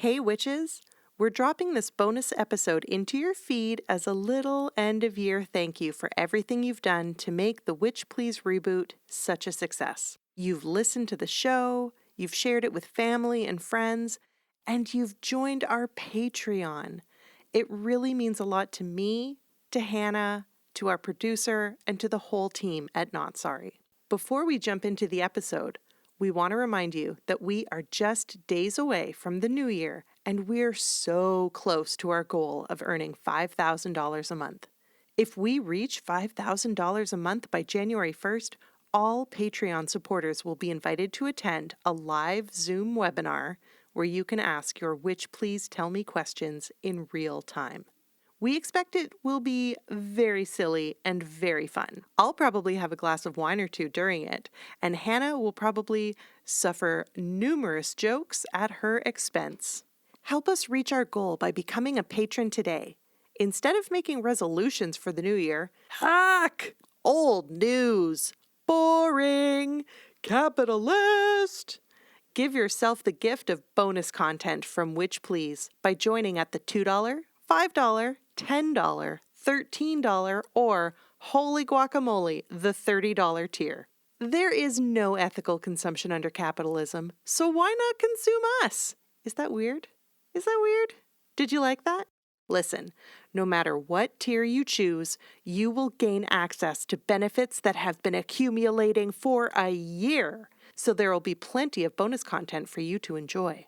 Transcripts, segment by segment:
Hey witches, we're dropping this bonus episode into your feed as a little end-of-year thank you for everything you've done to make the Witch Please reboot such a success. You've listened to the show, you've shared it with family and friends, and you've joined our Patreon. It really means a lot to me, to Hannah, to our producer, and to the whole team at Not Sorry. Before we jump into the episode, we want to remind you that we are just days away from the new year, and we're so close to our goal of earning $5,000 a month. If we reach $5,000 a month by January 1st, all Patreon supporters will be invited to attend a live Zoom webinar where you can ask your Witch Please Tell Me questions in real time. We expect it will be very silly and very fun. I'll probably have a glass of wine or two during it, and Hannah will probably suffer numerous jokes at her expense. Help us reach our goal by becoming a patron today. Instead of making resolutions for the new year, hack! Old news! Boring! Capitalist! Give yourself the gift of bonus content from Witch Please by joining at the $2, $5, $10, $13, or holy guacamole, the $30 tier. There is no ethical consumption under capitalism, so why not consume us? Is that weird? Is that weird? Did you like that? Listen, no matter what tier you choose, you will gain access to benefits that have been accumulating for a year, so there will be plenty of bonus content for you to enjoy.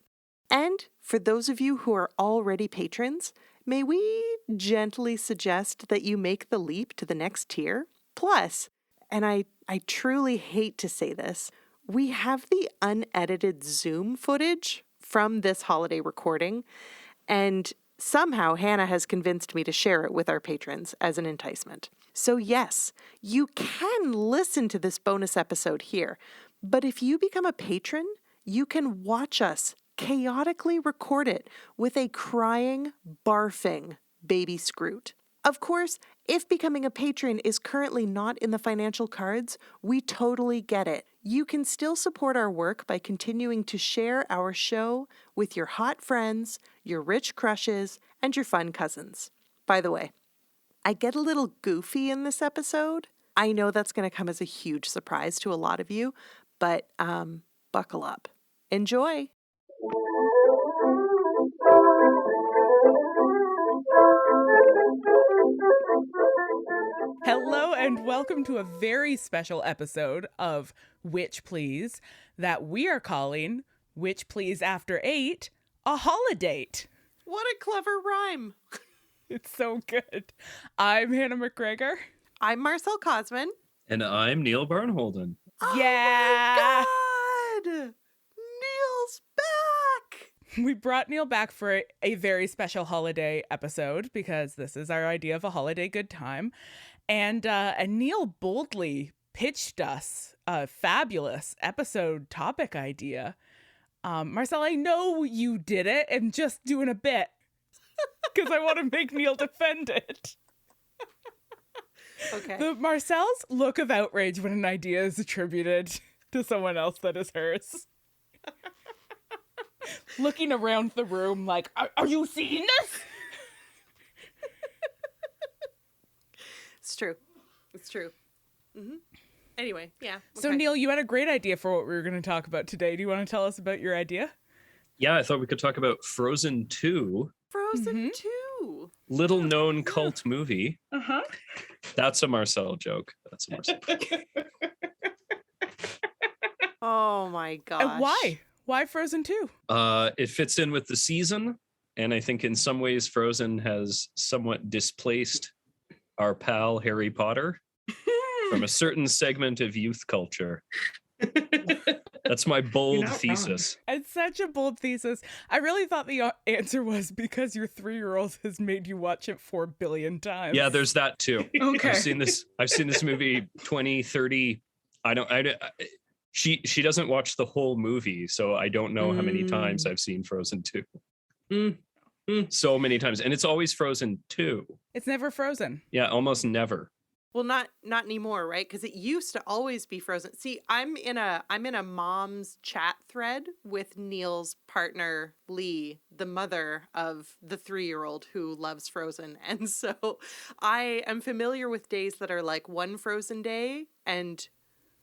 And for those of you who are already patrons, may we gently suggest that you make the leap to the next tier? Plus, and I truly hate to say this, we have the unedited Zoom footage from this holiday recording, and somehow Hannah has convinced me to share it with our patrons as an enticement. So yes, you can listen to this bonus episode here, but if you become a patron, you can watch us chaotically record it with a crying, barfing baby Scroot. Of course, if becoming a patron is currently not in the financial cards, we totally get it. You can still support our work by continuing to share our show with your hot friends, your rich crushes, and your fun cousins. By the way, I get a little goofy in this episode. I know that's going to come as a huge surprise to a lot of you, but buckle up. Enjoy! Hello and welcome to a very special episode of Witch Please that we are calling Witch Please After 8, a Holidate. What a clever rhyme. It's so good. I'm Hannah McGregor. I'm Marcel Cosman. And I'm Neil Barnholden. Yeah. Oh my God! Neil's back! We brought Neil back for a very special holiday episode because this is our idea of a holiday good time. And Neil boldly pitched us a fabulous episode topic idea. Marcel, I know you did it and just doing a bit because I want to make Neil defend it. Okay. Marcel's look of outrage when an idea is attributed to someone else that is hers. Looking around the room like, are you seeing this? It's true. It's true. Mm-hmm. Anyway, yeah. Okay. So, Neil, you had a great idea for what we were going to talk about today. Do you want to tell us about your idea? Yeah, I thought we could talk about Frozen 2. Frozen 2. Little known cult movie. Uh-huh. That's a Marcel joke. That's a Marcel joke. Oh my gosh. And why? Why Frozen 2? It fits in with the season, and I think in some ways Frozen has somewhat displaced our pal Harry Potter from a certain segment of youth culture. That's my bold thesis. It's such a bold thesis. I really thought the answer was because your 3-year-old has made you watch it 4 billion times. Yeah, there's that too. Okay. I've seen this movie 20, 30. She doesn't watch the whole movie, so I don't know how many times I've seen Frozen 2. So many times. And it's always Frozen 2. It's never Frozen. Yeah, almost never. Well, not anymore, right? Because it used to always be Frozen. See, I'm in a mom's chat thread with Neil's partner Lee, the mother of the 3-year-old who loves Frozen, and so I am familiar with days that are like one Frozen day and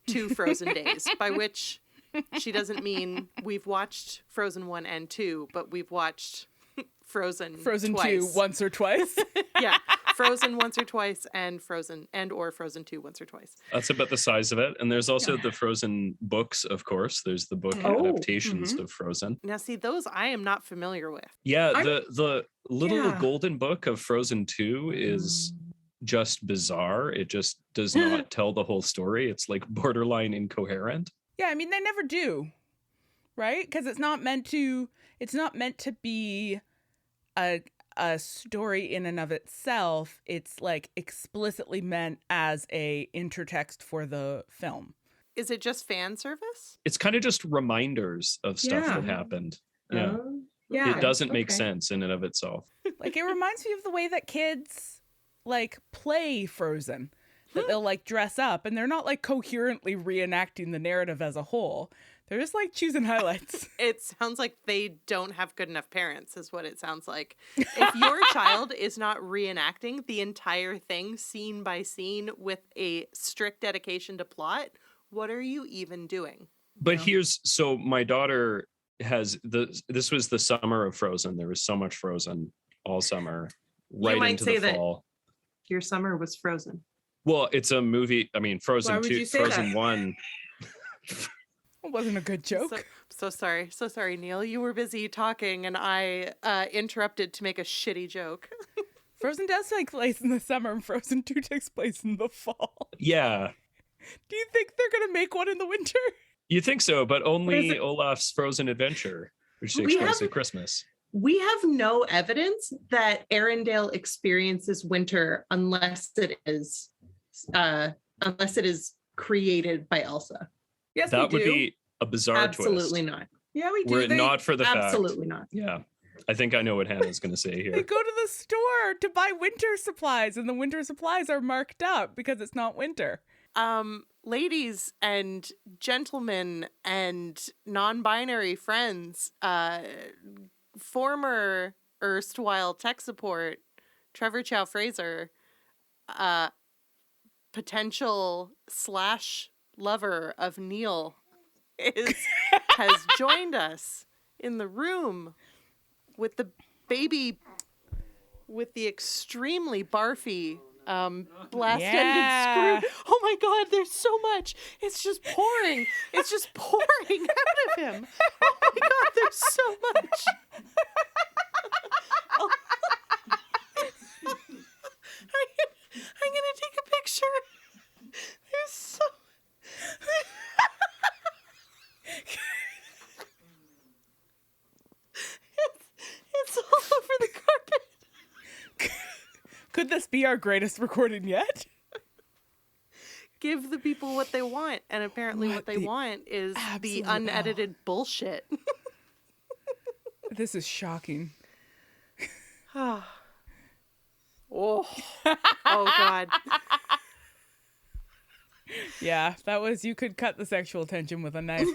2 Frozen days, by which she doesn't mean we've watched Frozen 1 and 2, but we've watched Frozen twice. 2 once or twice. Yeah. Frozen once or twice and Frozen 2 once or twice. That's about the size of it. And there's also the Frozen books, of course. There's the book adaptations of Frozen. Now, see, those I am not familiar with. Yeah, the little golden book of Frozen 2 is just bizarre. It just does not tell the whole story. It's like borderline incoherent. Yeah, I mean, they never do, right? Because it's not meant to be a story in and of itself. It's like explicitly meant as a intertext for the film. Is it just fan service? It's kind of just reminders of stuff that happened. Yeah. It doesn't make sense in and of itself. Like, it reminds me of the way that kids like play Frozen, that they'll like dress up and they're not like coherently reenacting the narrative as a whole. They're just like choosing highlights. It sounds like they don't have good enough parents, is what it sounds like. If your child is not reenacting the entire thing scene by scene with a strict dedication to plot, what are you even doing? But so my daughter has this was the summer of Frozen. There was so much Frozen all summer, right into the fall. Your summer was Frozen. Well, it's a movie. I mean, Frozen 2, Frozen that? 1. It wasn't a good joke. So sorry, Neil. You were busy talking and I interrupted to make a shitty joke. Frozen does take place in the summer and Frozen 2 takes place in the fall. Yeah. Do you think they're going to make one in the winter? You think so, but only Olaf's Frozen Adventure, which takes place at Christmas. We have no evidence that Arendelle experiences winter unless it is created by Elsa. Yes, that would be a bizarre Absolutely twist. not. Yeah, we do. Were it not for the fact. Absolutely not. Yeah. I think I know what Hannah's going to say They here. go to the store to buy winter supplies and the winter supplies are marked up because it's not winter. Ladies and gentlemen and non-binary friends, former erstwhile tech support, Trevor Chow Fraser, potential / lover of Neil, has joined us in the room with the baby, with the extremely barfy blast-ended screw. Oh my God, there's so much. It's just pouring. It's just pouring out of him. Oh my God, there's so much. Oh. I'm gonna take a picture. There's so... it's all over the carpet. Could this be our greatest recording yet? Give the people what they want, and apparently what they want is the unedited bullshit. This is shocking. Oh, oh God. Yeah, you could cut the sexual tension with a knife.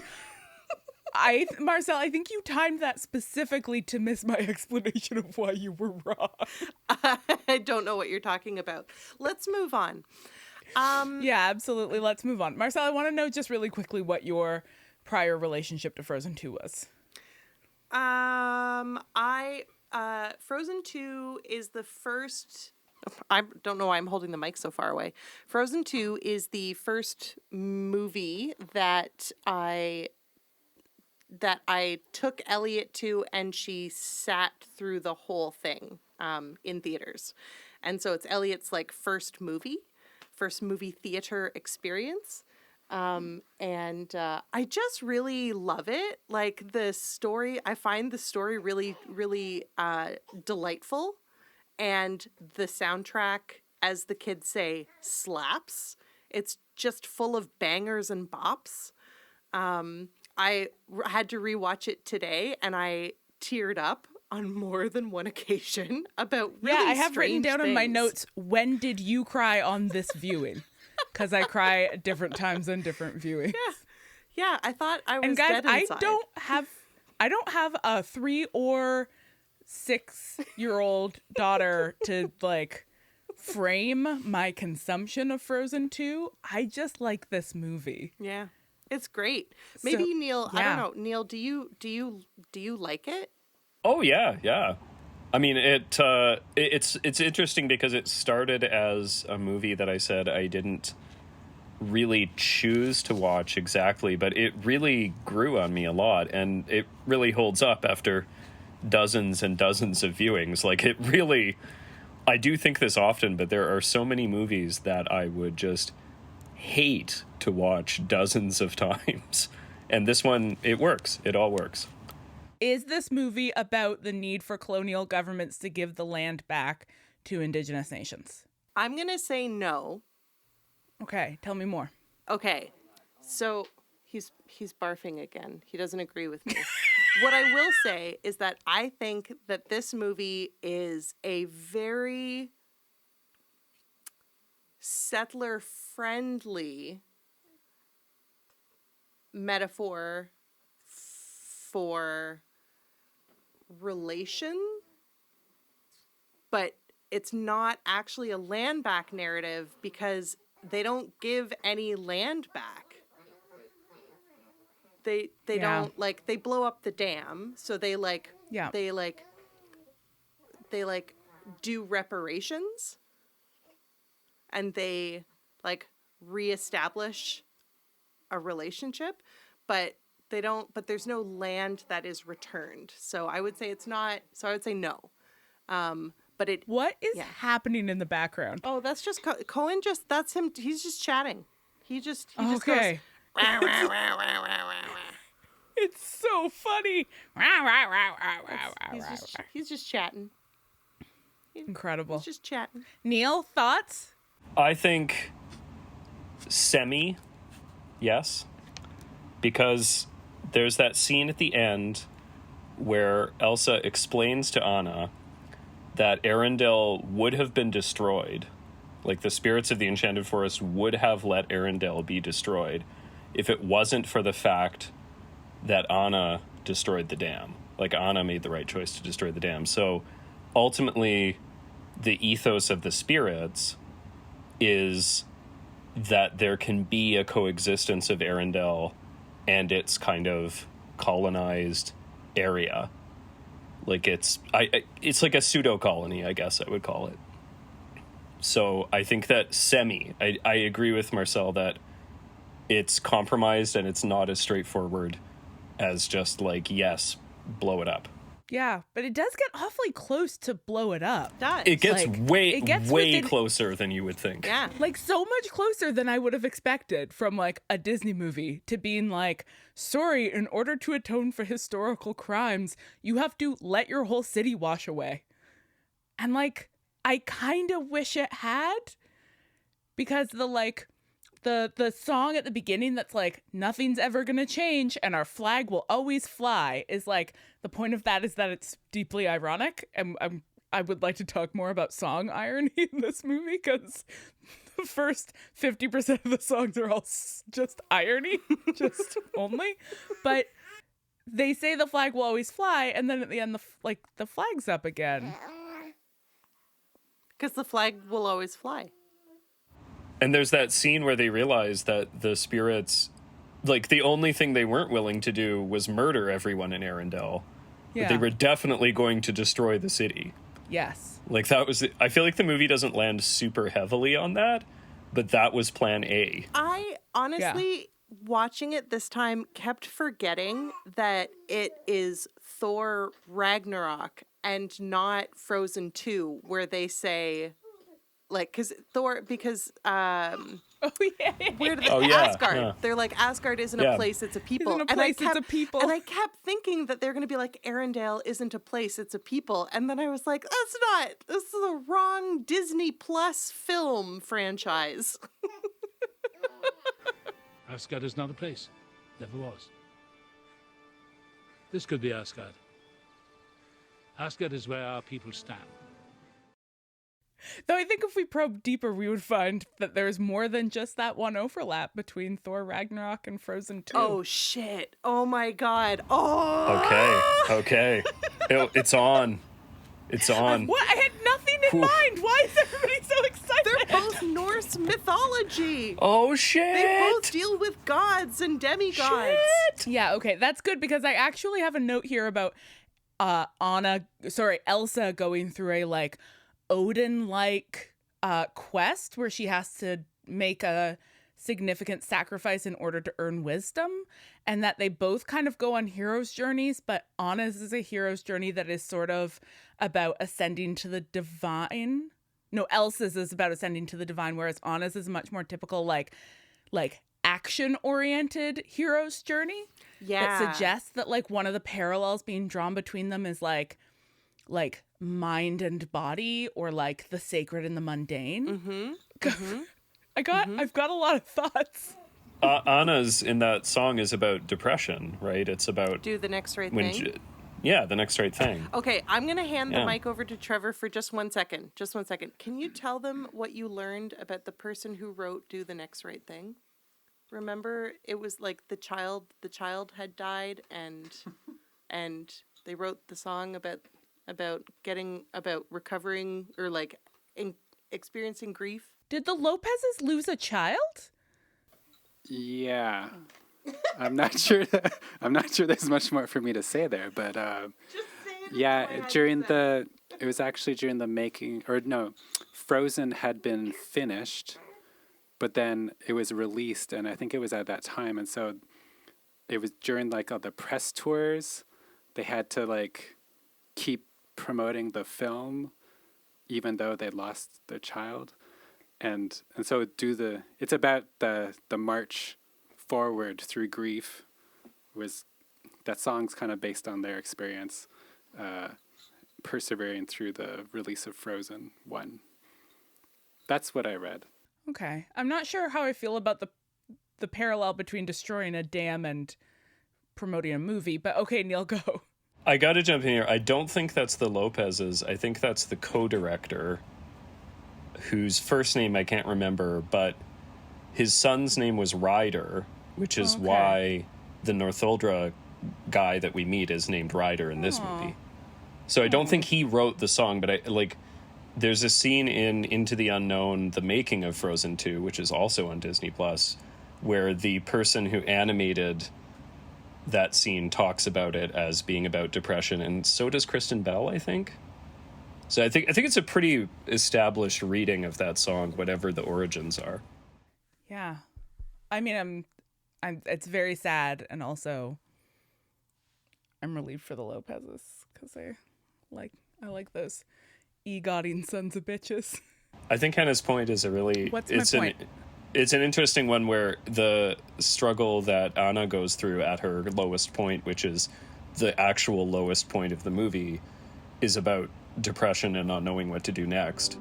Marcel, I think you timed that specifically to miss my explanation of why you were wrong. I don't know what you're talking about. Let's move on. Yeah, absolutely. Let's move on. Marcel, I want to know just really quickly what your prior relationship to Frozen 2 was. Frozen 2 is the first... I don't know why I'm holding the mic so far away. Frozen 2 is the first movie that I took Elliot to, and she sat through the whole thing in theaters. And so it's Elliot's like first movie theater experience. And I just really love it. Like the story, I find the story really, really delightful. And the soundtrack, as the kids say, slaps. It's just full of bangers and bops. I had to rewatch it today, and I teared up on more than one occasion about really Yeah, I have written strange down in my things. notes, when did you cry on this viewing? Because I cry at different times on different viewings. Yeah, I thought I was And guys, dead inside. I don't have a 3 or 6-year-old daughter to like frame my consumption of Frozen 2. I just like this movie. Yeah, it's great. Maybe So, Neil. I yeah. don't know. Neil, do you like it? Oh yeah. I mean, it's interesting because it started as a movie that I said I didn't really choose to watch exactly, but it really grew on me a lot, and it really holds up after dozens and dozens of viewings. Like, it really, I do think this often, but there are so many movies that I would just hate to watch dozens of times. And this one, it works. It all works. Is this movie about the need for colonial governments to give the land back to Indigenous nations? I'm gonna say no. Okay, tell me more. Okay, so he's barfing again. He doesn't agree with me. What I will say is that I think that this movie is a very settler-friendly metaphor for relation, but it's not actually a land back narrative because they don't give any land back. They don't, like, they blow up the dam, so they do reparations, and they like reestablish a relationship, but they don't, but there's no land that is returned. So I would say it's not, so I would say no. But it, What is happening in the background? oh, that's just Cohen, just, that's him, he's just chatting. He just Okay. goes, "Wah, wah, wah, wah, wah, wah, wah." It's so funny. He's just chatting. Incredible. He's just chatting. Neil, thoughts? I think yes, because there's that scene at the end where Elsa explains to Anna that Arendelle would have been destroyed. Like, the spirits of the Enchanted Forest would have let Arendelle be destroyed if it wasn't for the fact that Anna destroyed the dam. Like, Anna made the right choice to destroy the dam. So ultimately, the ethos of the spirits is that there can be a coexistence of Arendelle and its kind of colonized area. Like, it's like a pseudo colony, I guess I would call it. So I think that I agree with Marcel that it's compromised and it's not as straightforward as just like, yes, blow it up. Yeah, but it does get awfully close to blow it up. Does. It gets Like, way it gets way within- closer than you would think. Yeah. Like, so much closer than I would have expected from like a Disney movie to being like, sorry, in order to atone for historical crimes, you have to let your whole city wash away. And like, I kind of wish it had, because the song at the beginning that's like, nothing's ever gonna change and our flag will always fly, is like, the point of that is that it's deeply ironic, and I would like to talk more about song irony in this movie, because the first 50% of the songs are all just irony, just only. But they say the flag will always fly, and then at the end, the flag's up again. Because the flag will always fly. And there's that scene where they realize that the spirits, like, the only thing they weren't willing to do was murder everyone in Arendelle. Yeah. But they were definitely going to destroy the city. Yes. Like, that was, I feel like the movie doesn't land super heavily on that, but that was plan A. I honestly, watching it this time, kept forgetting that it is Thor Ragnarok and not Frozen 2, where they say, like, because Oh yeah. where do they, Oh, yeah, Asgard. yeah. They're like, Asgard isn't Yeah. a place, it's a people. Isn't a place, it's a people. And I kept thinking that they're going to be like, Arendelle isn't a place, it's a people. And then I was like, this is the wrong Disney Plus film franchise. Asgard is not a place. Never was. This could be Asgard. Asgard is where our people stand. Though I think if we probe deeper, we would find that there's more than just that one overlap between Thor Ragnarok and Frozen 2. Oh, shit. Oh, my God. Oh! Okay. It's on. It's on. What? I had nothing in mind. Why is everybody so excited? They're both Norse mythology. Oh, shit. They both deal with gods and demigods. Shit. Yeah, okay, that's good because I actually have a note here about Elsa going through a like Odin-like quest where she has to make a significant sacrifice in order to earn wisdom, and that they both kind of go on hero's journeys, but Anna's is a hero's journey that is sort of about ascending to the divine. No, Elsa's is about ascending to the divine, whereas Anna's is much more typical like action-oriented hero's journey. Yeah. That suggests that like one of the parallels being drawn between them is like mind and body, or like the sacred and the mundane. Mm-hmm. Mm-hmm. I've got a lot of thoughts. Anna's in that song is about depression, right? It's about Do the next right thing. the next right thing. Okay, I'm going to hand the mic over to Trevor for just 1 second. Just 1 second. Can you tell them what you learned about the person who wrote Do the Next Right Thing? Remember, it was like the child had died and they wrote the song about recovering or like experiencing grief. Did the Lopez's lose a child? Yeah. I'm not sure there's much more for me to say there, but it was actually during the making, or no, Frozen had been finished, but then it was released, and I think it was at that time, and so it was during like all the press tours, they had to like keep promoting the film even though they lost their child. And so it's about the march forward through grief. That song's kind of based on their experience persevering through the release of Frozen 1. That's what I read. Okay. I'm not sure how I feel about the parallel between destroying a dam and promoting a movie, but okay, Neil, go. I got to jump in here. I don't think that's the Lopez's. I think that's the co-director, whose first name I can't remember, but his son's name was Ryder, which is why the Northuldra guy that we meet is named Ryder in this movie. So I don't think he wrote the song, but there's a scene in Into the Unknown, the making of Frozen 2, which is also on Disney Plus, where the person who animated that scene talks about it as being about depression, and so does Kristen Bell, I think. So I think it's a pretty established reading of that song, whatever the origins are. Yeah. I mean, I'm it's very sad, and also I'm relieved for the Lopez's because I like those egoting sons of bitches. I think Hannah's point is it's an interesting one, where the struggle that Anna goes through at her lowest point, which is the actual lowest point of the movie, is about depression and not knowing what to do next.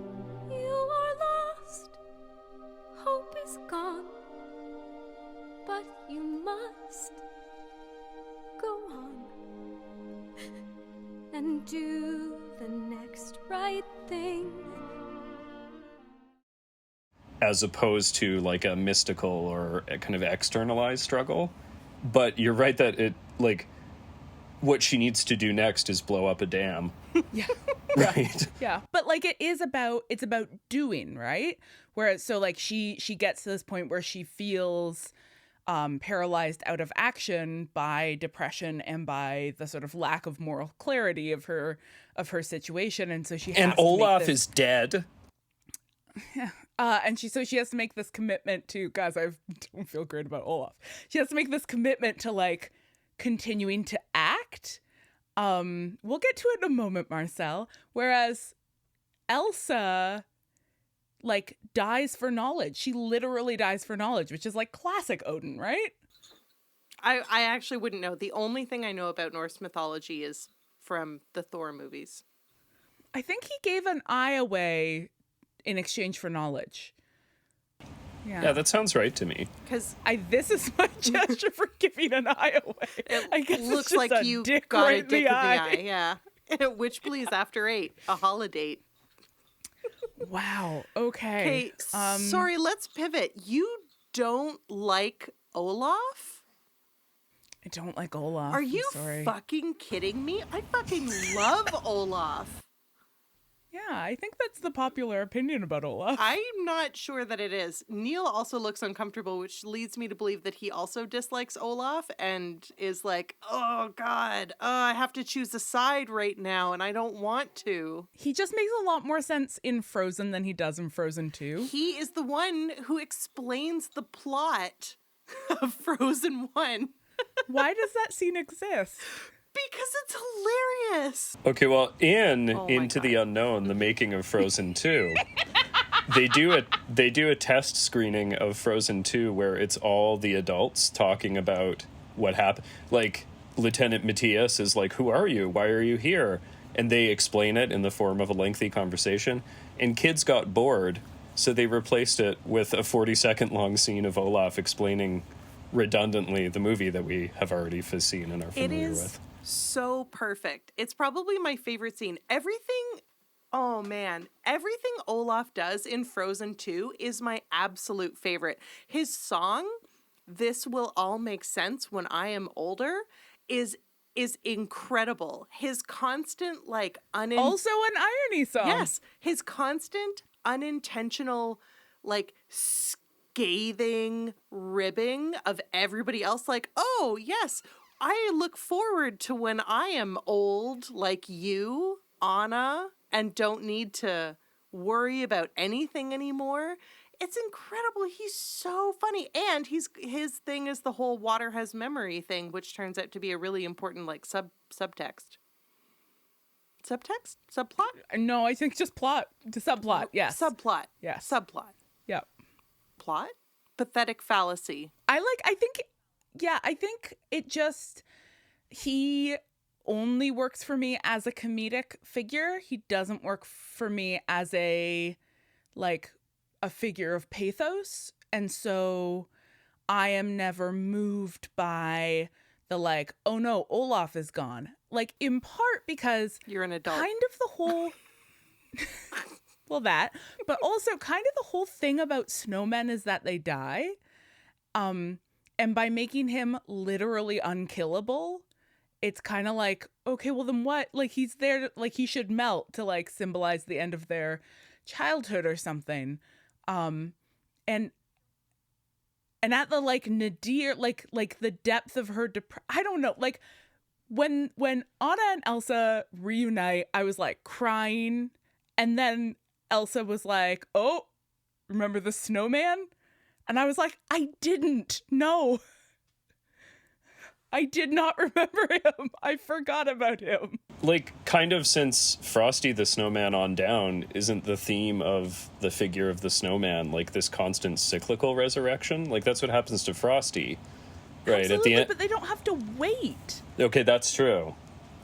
You are lost, hope is gone, but you must go on and do the next right thing. As opposed to like a mystical or a kind of externalized struggle. But you're right that it, like, what she needs to do next is blow up a dam. Yeah. Right. Yeah. But like it's about doing, right? Whereas so like she gets to this point where she feels paralyzed out of action by depression and by the sort of lack of moral clarity of her situation, and so she has Olaf is dead. Yeah. And she has to make this commitment to, guys, I don't feel great about Olaf. She has to make this commitment to like continuing to act. We'll get to it in a moment, Marcel. Whereas Elsa like dies for knowledge. She literally dies for knowledge, which is like classic Odin, right? I actually wouldn't know. The only thing I know about Norse mythology is from the Thor movies. I think he gave an eye away in exchange for knowledge. Yeah, that sounds right to me. Because this is my gesture for giving an eye away. I guess looks it's just like a you dick got right a dick in the eye. Yeah. Which please after 8, a Holidate. Wow. Okay. Okay, sorry, let's pivot. You don't like Olaf? I don't like Olaf. Are I'm you sorry. fucking kidding me? I fucking love Olaf. Yeah, I think that's the popular opinion about Olaf. I'm not sure that it is. Neil also looks uncomfortable, which leads me to believe that he also dislikes Olaf and is like, oh God, I have to choose a side right now and I don't want to. He just makes a lot more sense in Frozen than he does in Frozen 2. He is the one who explains the plot of Frozen 1. Why does that scene exist? Because it's hilarious. Okay, well, in Oh my Into the God. Unknown, the making of Frozen 2, they do a test screening of Frozen 2 where it's all the adults talking about what happened. Like, Lieutenant Matthias is like, who are you? Why are you here? And they explain it in the form of a lengthy conversation. And kids got bored, so they replaced it with a 40-second long scene of Olaf explaining redundantly the movie that we have already seen and are It familiar is with. so perfect. It's probably my favorite scene. Everything Olaf does in Frozen 2 is my absolute favorite. His song, This Will All Make Sense When I Am Older, is incredible. His constant Also an irony song. Yes, his constant unintentional scathing ribbing of everybody else, like, oh yes, I look forward to when I am old like you, Anna, and don't need to worry about anything anymore. It's incredible. He's so funny. And his thing is the whole water has memory thing, which turns out to be a really important subtext. Subtext? Subplot? No, I think just plot. The subplot, yes. Subplot. Yes. Subplot. Yeah. Plot? Pathetic fallacy. I think it just, he only works for me as a comedic figure. He doesn't work for me as a figure of pathos. And so I am never moved by the oh no, Olaf is gone. In part because You're an adult. kind of the whole well, that, but also kind of the whole thing about snowmen is that they die. And by making him literally unkillable, it's kind of okay, well then what? He's there, he should melt to symbolize the end of their childhood or something. And at the nadir, the depth of her I don't know, when Anna and Elsa reunite, I was crying, and then Elsa was like, oh, remember the snowman? And I was like, I didn't. No. I did not remember him. I forgot about him. Kind of since Frosty the Snowman on down, isn't the theme of the figure of the snowman this constant cyclical resurrection? That's what happens to Frosty, right? Absolutely, at the end. but they don't have to wait. Okay, that's true.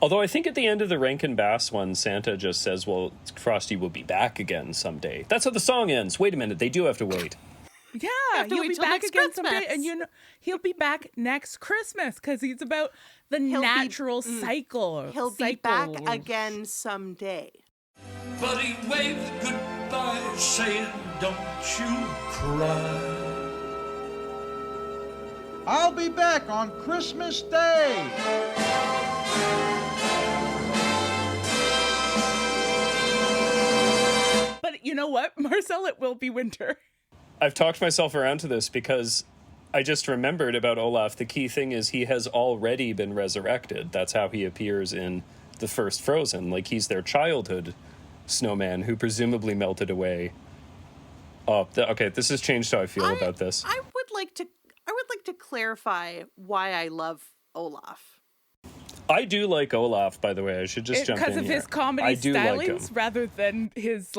Although I think at the end of the Rankin Bass one, Santa just says, well, Frosty will be back again someday. That's how the song ends. Wait a minute, they do have to wait. Yeah, have to he'll wait be till back next again Christmas. someday, and he'll be back next Christmas because he's about the natural cycle. He'll be back again someday. But he waved goodbye, saying, don't you cry. I'll be back on Christmas Day. But you know what, Marcel? It will be winter. I've talked myself around to this because I just remembered about Olaf. The key thing is he has already been resurrected. That's how he appears in the first Frozen. He's their childhood snowman who presumably melted away. Oh, okay. This has changed how I feel about this. I would like to clarify why I love Olaf. I do like Olaf, by the way. I should just jump in because of here. his comedy I do like him. stylings rather than his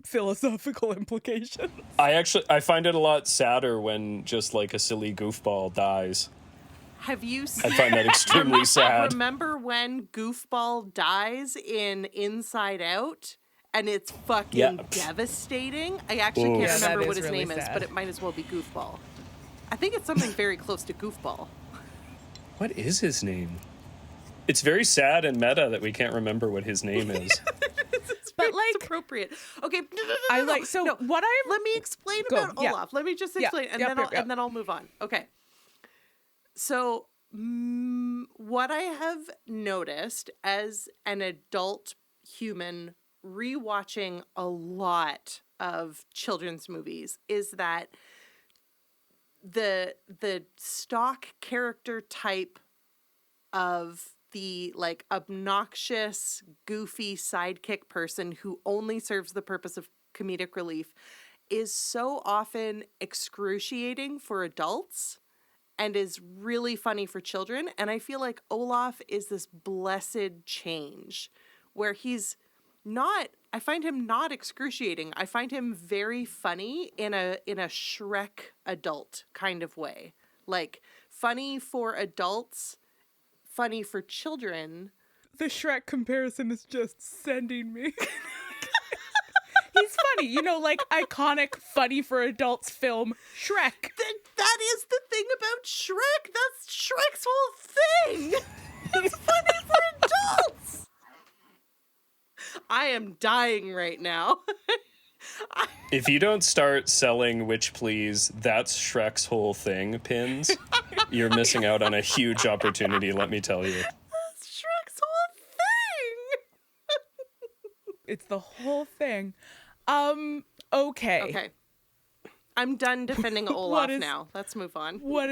philosophical implications. I find it a lot sadder when just a silly goofball dies. Have you seen? I find that extremely sad. Remember when Goofball dies in Inside Out? And it's fucking Yeah. devastating. I actually Ooh. can't Yeah, that remember what is his really name is, sad. but it might as well be Goofball. I think it's something very close to Goofball. What is his name? It's very sad and meta that we can't remember what his name is. But It's appropriate. Okay. Let me explain Go, about yeah. Olaf. Let me just explain, and then I'll move on. Okay. So, what I have noticed as an adult human rewatching a lot of children's movies is that the stock character type of the like obnoxious, goofy sidekick person who only serves the purpose of comedic relief is so often excruciating for adults and is really funny for children. And I feel like Olaf is this blessed change where he's not, I find him not excruciating. I find him very funny in a Shrek adult kind of way. Like funny for adults, funny for children. The Shrek comparison is just sending me. He's funny, like iconic funny for adults film Shrek. That is the thing about Shrek. That's Shrek's whole thing. It's funny for adults. I am dying right now. If you don't start selling Witch Please, that's Shrek's whole thing pins, you're missing out on a huge opportunity, let me tell you. That's Shrek's whole thing. It's the whole thing. Okay. I'm done defending Olaf now. Let's move on. What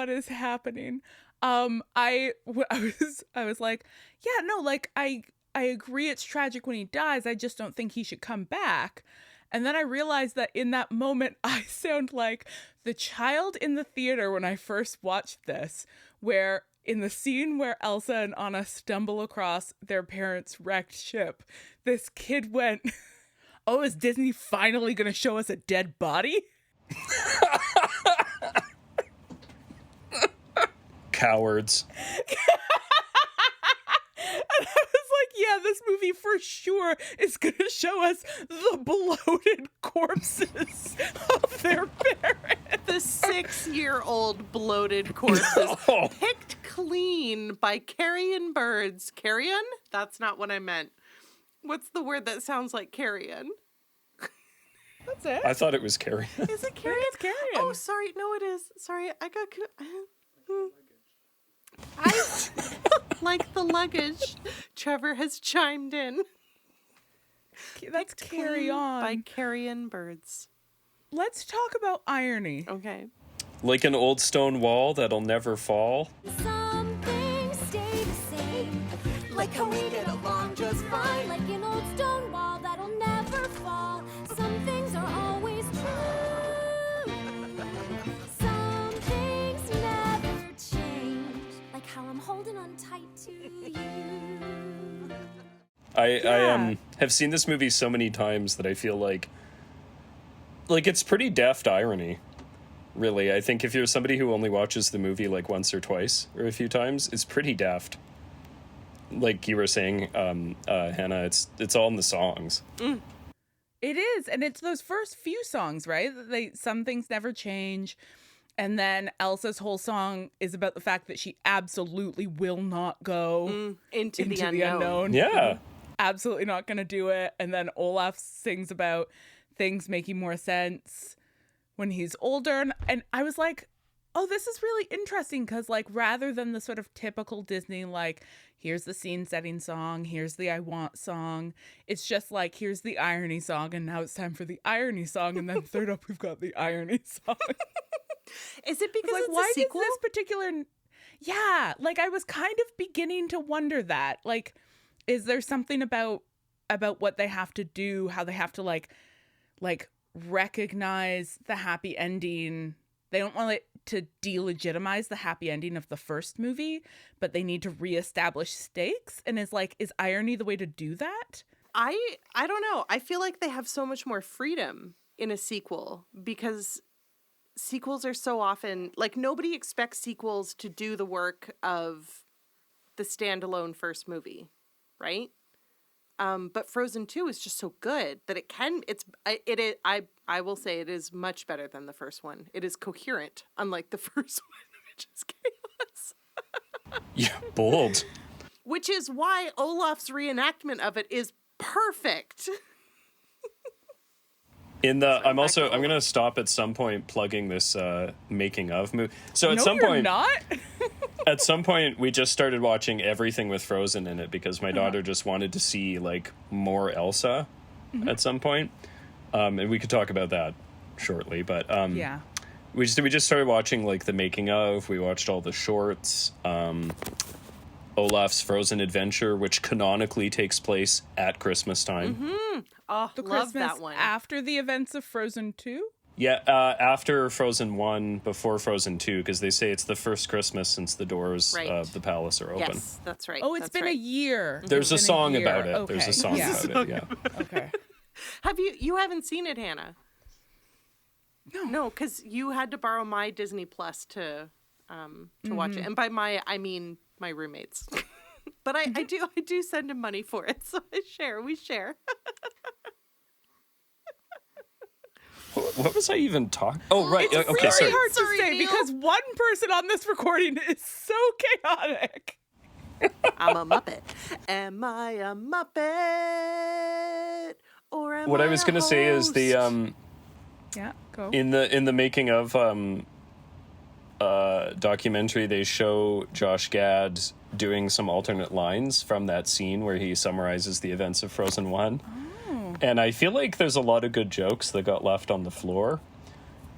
is happening? I was like, yeah, no, like I agree it's tragic when he dies. I just don't think he should come back. And then I realized that in that moment, I sound like the child in the theater when I first watched this, where in the scene where Elsa and Anna stumble across their parents' wrecked ship, this kid went, "Oh, is Disney finally going to show us a dead body?" Cowards. And I was like, yeah, this movie for sure is going to show us the bloated corpses of their parents. The 6-year-old bloated corpses picked clean by carrion birds. Carrion? That's not what I meant. What's the word that sounds like carrion? That's it. I thought it was carrion. Is it carrion? It's carrion. Oh, sorry. No, it is. Sorry, I got... like the luggage. Trevor has chimed in. That's carry on. By carrion birds. Let's talk about irony. Okay. Like an old stone wall that'll never fall. Some things stay the same, like how we get along just fine. Like an old stone wall that'll never fall. Some things are always true. Some things never change, like how I'm holding on tight to you. I have seen this movie so many times that I feel like it's pretty deft irony. Really, I think if you're somebody who only watches the movie like once or twice or a few times, it's pretty deft. Like you were saying, Hannah, it's all in the songs. Mm. It is, and it's those first few songs, right? Some things never change, and then Elsa's whole song is about the fact that she absolutely will not go into the unknown. Yeah, absolutely not going to do it. And then Olaf sings about things making more sense when he's older, and I was like, oh, this is really interesting, because like rather than the sort of typical Disney, like here's the scene setting song, here's the I want song, it's just like here's the irony song, and now it's time for the irony song, and then third up we've got the irony song. Is it because like, it's why a sequel? Does this particular, yeah, like I was kind of beginning to wonder that, like, is there something about what they have to do, how they have to like recognize the happy ending. They don't want it to delegitimize the happy ending of the first movie, but they need to reestablish stakes. And is irony the way to do that? I don't know. I feel like they have so much more freedom in a sequel, because sequels are so often like nobody expects sequels to do the work of the standalone first movie, right? But Frozen 2 is just so good that I will say it is much better than the first one. It is coherent, unlike the first one, which is chaos. Yeah, bold. which is why Olaf's reenactment of it is perfect. I'm going to stop at some point plugging this making of movie. So at some point, not. at some point, we just started watching everything with Frozen in it because my daughter just wanted to see like more Elsa at some point. And we could talk about that shortly, but Yeah. we just started watching like the making of. We watched all the shorts. Olaf's Frozen Adventure, which canonically takes place at Christmas time. Oh, The love Christmas that one. after the events of Frozen 2? Yeah, after Frozen 1, before Frozen 2, because they say it's the first Christmas since the doors Right. of the palace are open. Yes, that's right. Oh, it's that's been right. a year. There's a It's been song year. about it. Okay. There's a song Yeah. about it, yeah. Okay. Have you haven't seen it, Hannah? No, because you had to borrow my Disney Plus to watch it, and by my I mean my roommates. But I do send him money for it, so we share. What was I even talking? Oh, right. It's Okay, very sorry. hard to Sorry, say Neil. because one person on this recording is so chaotic. I'm a Muppet. Am I a Muppet? Or am What I I was a going to say is the host? Yeah, go. in the making of documentary, they show Josh Gad doing some alternate lines from that scene where he summarizes the events of Frozen 1. And I feel like there's a lot of good jokes that got left on the floor.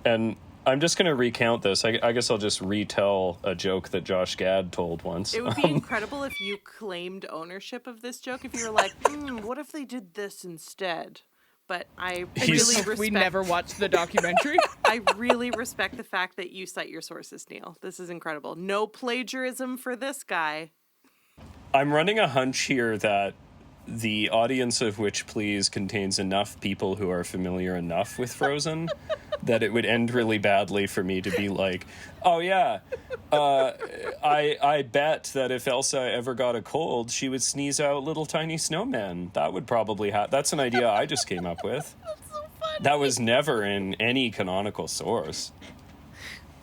And I'm just going to recount this. I guess I'll just retell a joke that Josh Gad told once. It would be incredible if you claimed ownership of this joke. If you were like, what if they did this instead? But I really respect. We never watched the documentary. I really respect the fact that you cite your sources, Neil. This is incredible. No plagiarism for this guy. I'm running a hunch here that the audience of Witch Please contains enough people who are familiar enough with Frozen that it would end really badly for me to be like, oh yeah, I bet that if Elsa ever got a cold, she would sneeze out little tiny snowmen. That would probably happen. That's an idea I just came up with. That's so funny. That was never in any canonical source.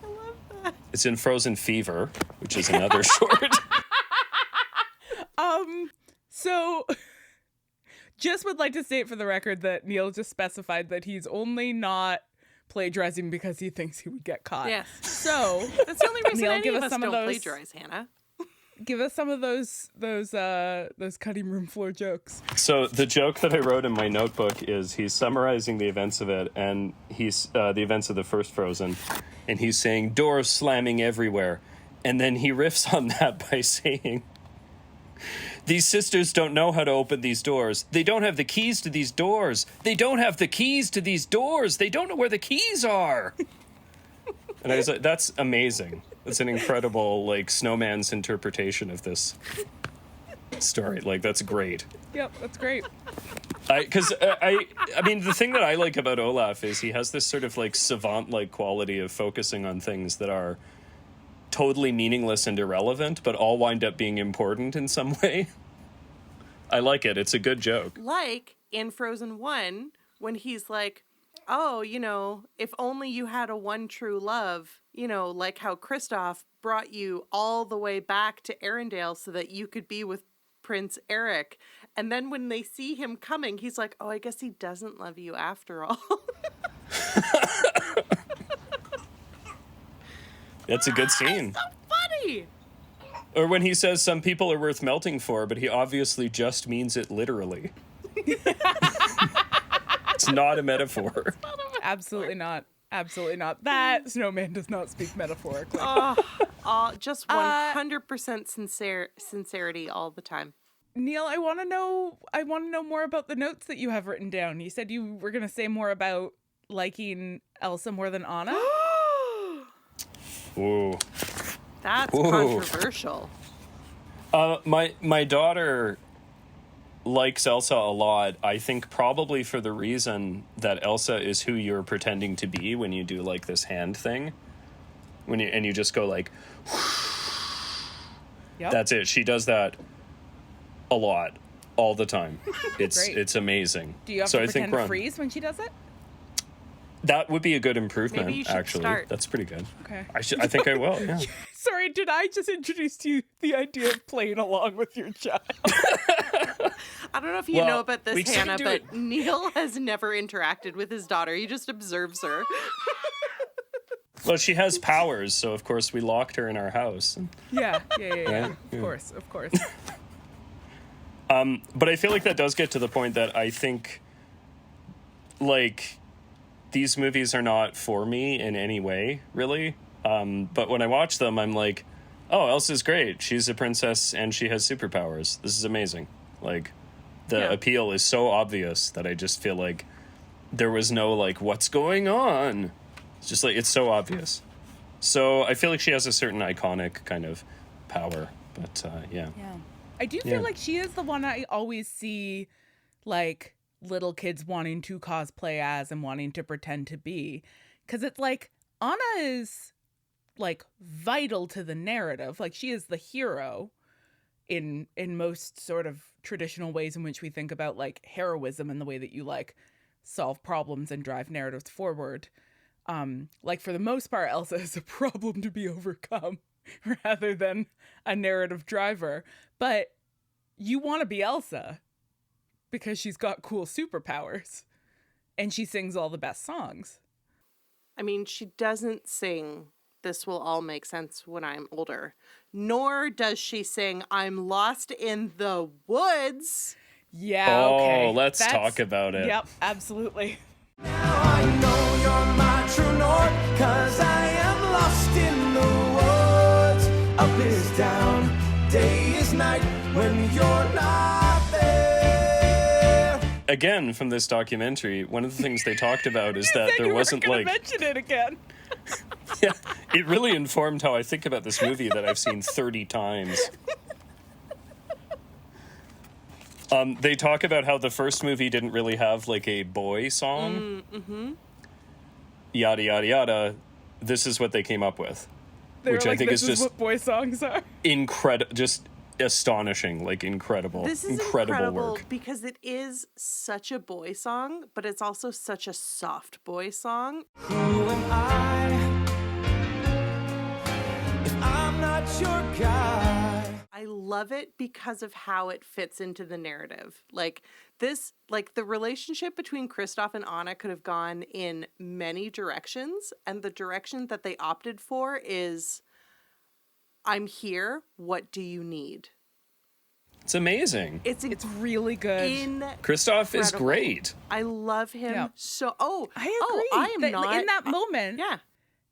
I love that. It's in Frozen Fever, which is another short. So just would like to state for the record that Neil just specified that he's only not plagiarizing because he thinks he would get caught. Yes. So That's the only reason Neil, any give of us us some of don't those- plagiarize, Hannah. give us some of those cutting room floor jokes. So the joke that I wrote in my notebook is he's summarizing the events of it, and he's the events of the first Frozen, and he's saying doors slamming everywhere, and then he riffs on that by saying, these sisters don't know how to open these doors. They don't have the keys to these doors. They don't have the keys to these doors. They don't know where the keys are. And I was like, that's amazing. That's an incredible, like, snowman's interpretation of this story. Like, that's great. Yep, that's great. Because I mean, the thing that I like about Olaf is he has this sort of, like, savant-like quality of focusing on things that are totally meaningless and irrelevant, but all wind up being important in some way. I like it. It's a good joke. Like in Frozen 1, when he's like, oh, if only you had a one true love, like how Kristoff brought you all the way back to Arendelle so that you could be with Prince Eric. And then when they see him coming, he's like, oh, I guess he doesn't love you after all. It's a good scene. So funny. Or when he says some people are worth melting for, but he obviously just means it literally. It's not a metaphor. Absolutely not. Absolutely not. That snowman does not speak metaphorically. Just 100% sincerity all the time. Neil, I want to know more about the notes that you have written down. You said you were going to say more about liking Elsa more than Anna. Ooh. That's Ooh. controversial. My daughter likes Elsa a lot. I think probably for the reason that Elsa is who you're pretending to be when you do like this hand thing. And you just go like, Yep. That's it. She does that a lot, all the time. It's Great. it's amazing. Do you have So to I think pretend we're to on- freeze when she does it? That would be a good improvement, Maybe you should actually. start. That's pretty good. Okay. I think I will, yeah. Sorry, did I just introduce to you the idea of playing along with your child? I don't know if you know about we this, can Hannah, do but it. Neil has never interacted with his daughter. He just observes her. Well, she has powers, so of course we locked her in our house. Yeah. Yeah. Of course. But I feel like that does get to the point that I think, like, these movies are not for me in any way, really. But when I watch them, I'm like, oh, Elsa's great. She's a princess and she has superpowers. This is amazing. Like, the appeal is so obvious that I just feel like there was no, like, what's going on? It's just like, it's so obvious. So I feel like she has a certain iconic kind of power. But, yeah. Yeah. I do feel like she is the one I always see, like, little kids wanting to cosplay as and wanting to pretend to be. Because it's like, Anna is, like, vital to the narrative. Like, she is the hero in most sort of traditional ways in which we think about, like, heroism and the way that you, like, solve problems and drive narratives forward. Like, for the most part, Elsa is a problem to be overcome rather than a narrative driver. But you want to be Elsa because she's got cool superpowers and she sings all the best songs. I mean, she doesn't sing "This Will All Make Sense When I'm Older," nor does she sing "I'm Lost in the Woods." Yeah, Oh, okay. let's talk about it. Yep, absolutely. I know you're my true north, 'cause I am lost in the woods. Up is down, day is night, when you're not there. Again, from this documentary, one of the things they talked about is that there You wasn't, weren't gonna like... mention it again. Yeah, it really informed how I think about this movie that I've seen 30 times. They talk about how the first movie didn't really have, like, a boy song. Yada, yada, yada. This is what they came up with. They which were I like, think this is just what boy songs are. incredible, just astonishing, like, incredible. This is incredible work. because it is such a boy song, but it's also such a soft boy song. Who am I if I'm not your guy? I love it because of how it fits into the narrative. Like this, like the relationship between Kristoff and Anna could have gone in many directions, and the direction that they opted for is, I'm here, what do you need? It's amazing. It's really good. Kristoff is great. I love him Yeah. so. I agree. I am not in that moment. Yeah,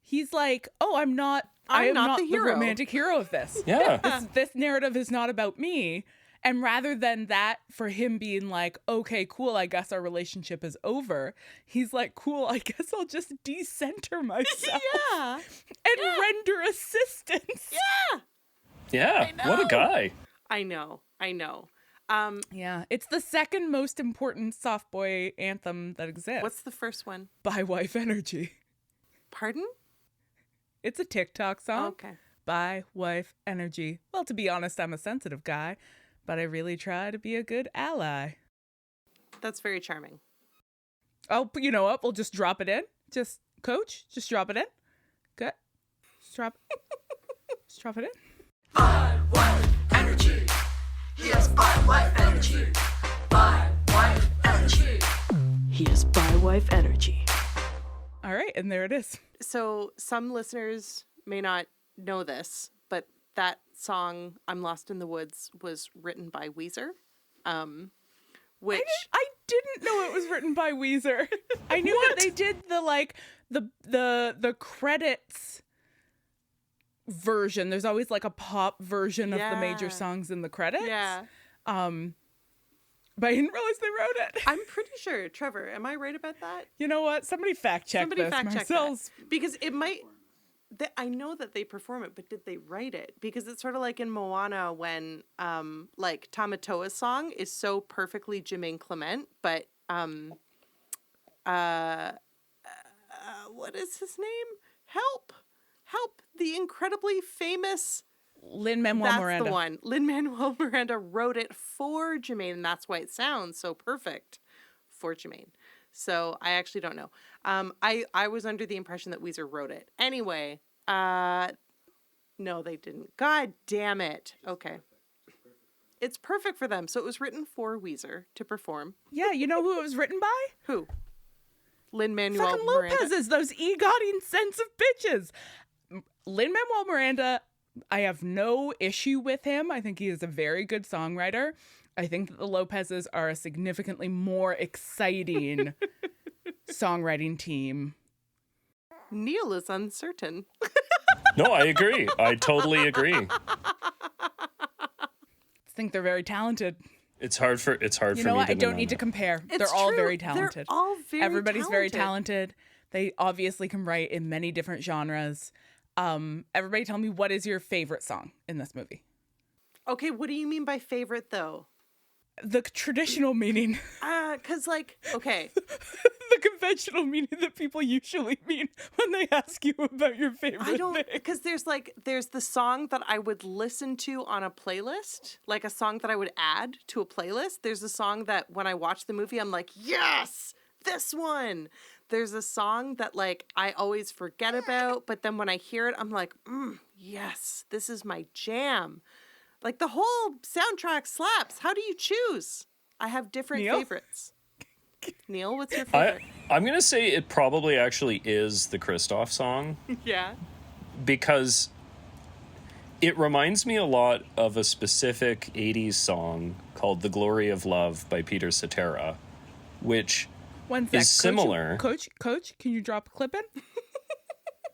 he's like, "Oh, I'm not not the hero. romantic hero of this. Yeah. This narrative is not about me." And rather than that, for him being like, "Okay, cool, I guess our relationship is over," he's like, "Cool, I guess I'll just decenter myself and render assistance." Yeah. What a guy. I know. Yeah, it's the second most important soft boy anthem that exists. What's the first one? By Wife Energy. Pardon? It's a TikTok song. Okay. By Wife Energy. Well, to be honest, I'm a sensitive guy, but I really try to be a good ally. That's very charming. Oh, you know what? We'll just drop it in. Just, Coach, just drop it in. Good. Just drop it in. By wife energy. Yes, by wife energy. By wife energy. He is by wife energy. All right, and there it is. So some listeners may not know this, but that song, I'm Lost in the Woods, was written by Weezer. Which I didn't know it was written by Weezer. I knew that they did the credits version. There's always like a pop version of the major songs in the credits. Yeah. But I didn't realize they wrote it. I'm pretty sure, Trevor, am I right about that? You know what? Somebody fact check this. Marcel's... Because it might... I know that they perform it, but did they write it? Because it's sort of like in Moana when, like, Tamatoa's song is so perfectly Jermaine Clement, but, what is his name? Help! The incredibly famous... Lin-Manuel Miranda. That's the one. Lin-Manuel Miranda wrote it for Jermaine, and that's why it sounds so perfect for Jermaine. So I actually don't know. I was under the impression that Weezer wrote it. Anyway, no, they didn't. God damn it. Okay. It's perfect for them. So it was written for Weezer to perform. Yeah, you know who it was written by? Who? Lin-Manuel Fucking Miranda. Lopez's, those EGOTing sense of bitches. Lin-Manuel Miranda, I have no issue with him. I think he is a very good songwriter. I think that the Lopez's are a significantly more exciting songwriting team. Neil is uncertain. No, I agree. I totally agree. I think they're very talented. It's hard for You know me what? to I don't deny need to that. compare. It's They're all true. very talented. They're all very Everybody's very talented. talented. They obviously can write in many different genres. Everybody tell me, what is your favorite song in this movie? Okay, what do you mean by favorite, though? The traditional meaning. Because, like, okay. The conventional meaning that people usually mean when they ask you about your favorite I don't, thing. because there's the song that I would listen to on a playlist, like a song that I would add to a playlist. There's a song that when I watch the movie, I'm like, yes, this one. There's a song that, like, I always forget about, but then when I hear it, I'm like, yes, this is my jam. Like, the whole soundtrack slaps. How do you choose? I have different Neil? favorites. Neil, what's your favorite? I'm going to say it probably actually is the Christoph song. Yeah. Because it reminds me a lot of a specific 80s song called The Glory of Love by Peter Cetera, which One sec. is similar. Coach, can you drop a clip in?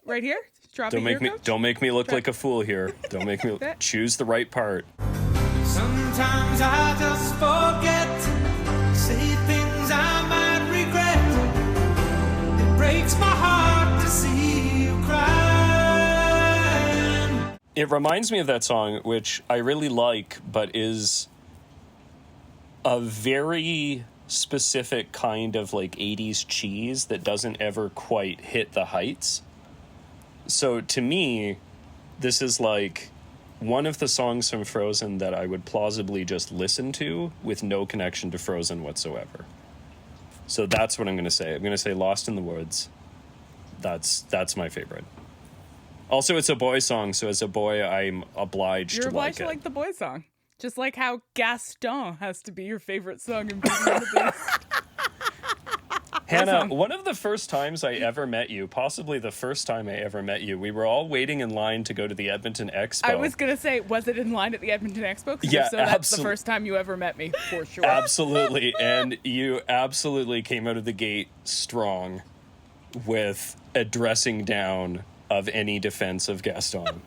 Right here? Drop Don't it make here, me Coach? don't make me look like a fool here. Don't make me That- choose the right part. Sometimes I just forget, say things I might regret. It breaks my heart to see you cry. It reminds me of that song, which I really like, but is a very specific kind of like 80s cheese that doesn't ever quite hit the heights. So to me, this is like one of the songs from Frozen that I would plausibly just listen to with no connection to Frozen whatsoever. So that's what I'm going to say. I'm going to say Lost in the Woods. That's my favorite. Also, it's a boy song, so as a boy, I'm obliged You're to obliged to like it. like the boy song. Just like how Gaston has to be your favorite song in Beauty and the Beast. Hannah, one of the first times I ever met you, possibly the first time I ever met you, we were all waiting in line to go to the Edmonton Expo. I was going to say, was it in line at the Edmonton Expo? 'Cause Yeah, if so, that's the absol- first time you ever met me, for sure. Absolutely. And you absolutely came out of the gate strong with a dressing down of any defense of Gaston.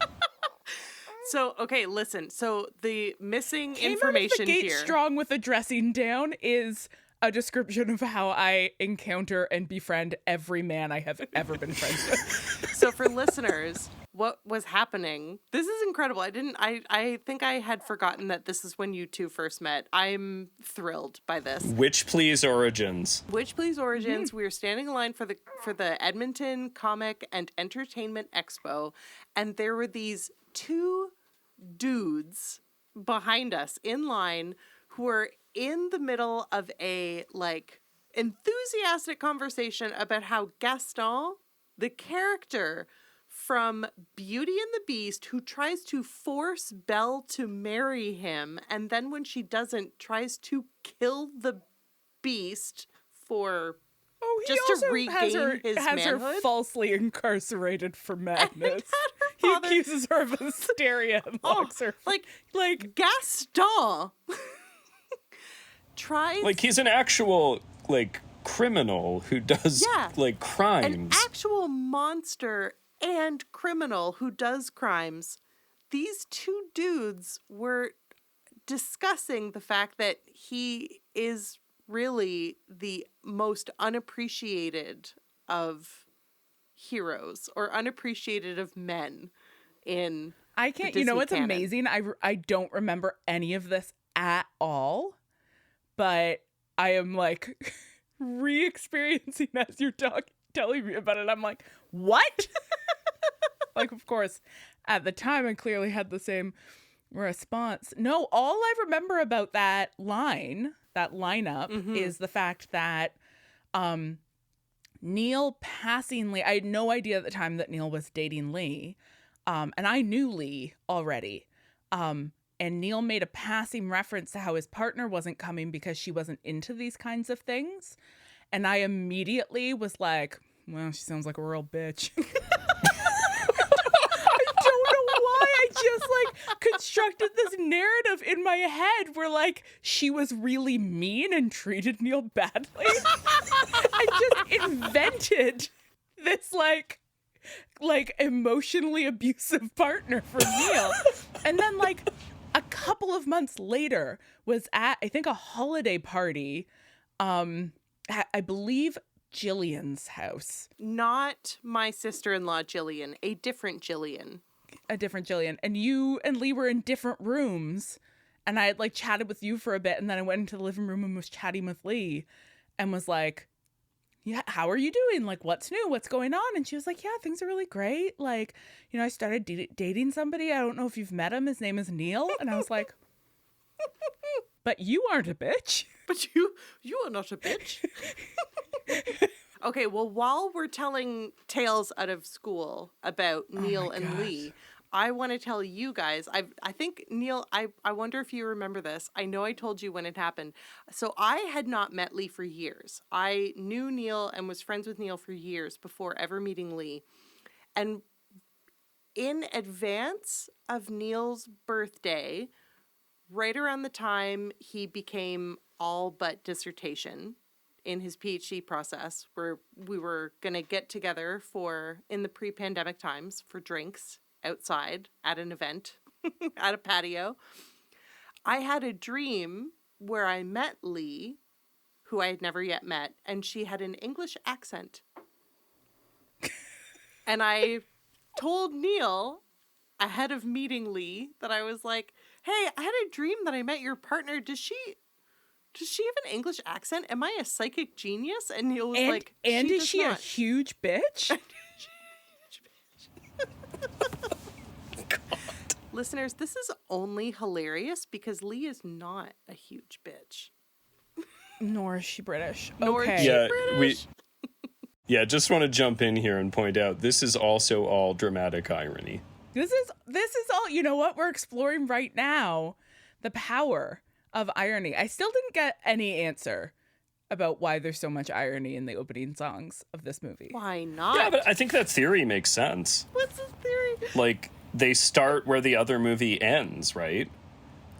So, okay, listen. So the missing Came information out of the gate here. strong with a dressing down is a description of how I encounter and befriend every man I have ever been friends with. So for listeners, what was happening? This is incredible. I think I had forgotten that this is when you two first met. I'm thrilled by this. Witch Please Origins. Witch Please Origins. We were standing in line for the Edmonton Comic and Entertainment Expo, and there were these two dudes behind us in line who were in the middle of a like enthusiastic conversation about how Gaston, the character from Beauty and the Beast, who tries to force Belle to marry him, and then when she doesn't, tries to kill the Beast for Oh, he just to also regain his has her manhood? falsly incarcerated for madness. He He accuses her of hysteria and locks her. like Gaston tries Like, he's an actual, like, criminal who does, Yeah. like, an crimes. actual monster and criminal who does crimes. These two dudes were discussing the fact that he is really the most unappreciated of heroes or unappreciated of men in I can't. the You know Disney what's canon. amazing? I don't remember any of this at all, but I am like re-experiencing as you're telling me about it. I'm like, what? Like, of course, at the time I clearly had the same response. No, all I remember about that lineup Mm-hmm. is the fact that Neil passingly, I had no idea at the time that Neil was dating Lee. And I knew Lee already. And Neil made a passing reference to how his partner wasn't coming because she wasn't into these kinds of things. And I immediately was like, well, she sounds like a real bitch. I just like constructed this narrative in my head where like she was really mean and treated Neil badly. I just invented this like emotionally abusive partner for Neil. And then like a couple of months later was at, I think, a holiday party. I believe Jillian's house. Not my sister-in-law Jillian, a different Jillian. A different Jillian. And you and Lee were in different rooms. And I had like chatted with you for a bit. And then I went into the living room and was chatting with Lee and was like, yeah, how are you doing? Like, what's new? What's going on? And she was like, yeah, things are really great. Like, you know, I started dating somebody. I don't know if you've met him. His name is Neil. And I was like, but you aren't a bitch. But you are not a bitch. Okay, well, while we're telling tales out of school about Neil and Lee, I want to tell you guys, I think, Neil, I wonder if you remember this. I know I told you when it happened. So I had not met Lee for years. I knew Neil and was friends with Neil for years before ever meeting Lee. And in advance of Neil's birthday, right around the time he became all but dissertation in his PhD process, where we were going to get together in the pre-pandemic times for drinks outside at an event at a patio, I had a dream where I met Lee, who I had never yet met, and she had an English accent. And I told Neil ahead of meeting Lee that I was like, hey, I had a dream that I met your partner. Does she have an English accent? Am I a psychic genius? And Neil was like, and is she not. a huge bitch? Listeners, this is only hilarious because Lee is not a huge bitch. Nor is she British. Nor okay. is she British. Just want to jump in here and point out this is also all dramatic irony. This is all, you know what? We're exploring right now the power of irony. I still didn't get any answer about why there's so much irony in the opening songs of this movie. Why not? Yeah, but I think that theory makes sense. What's the theory? Like, they start where the other movie ends, right?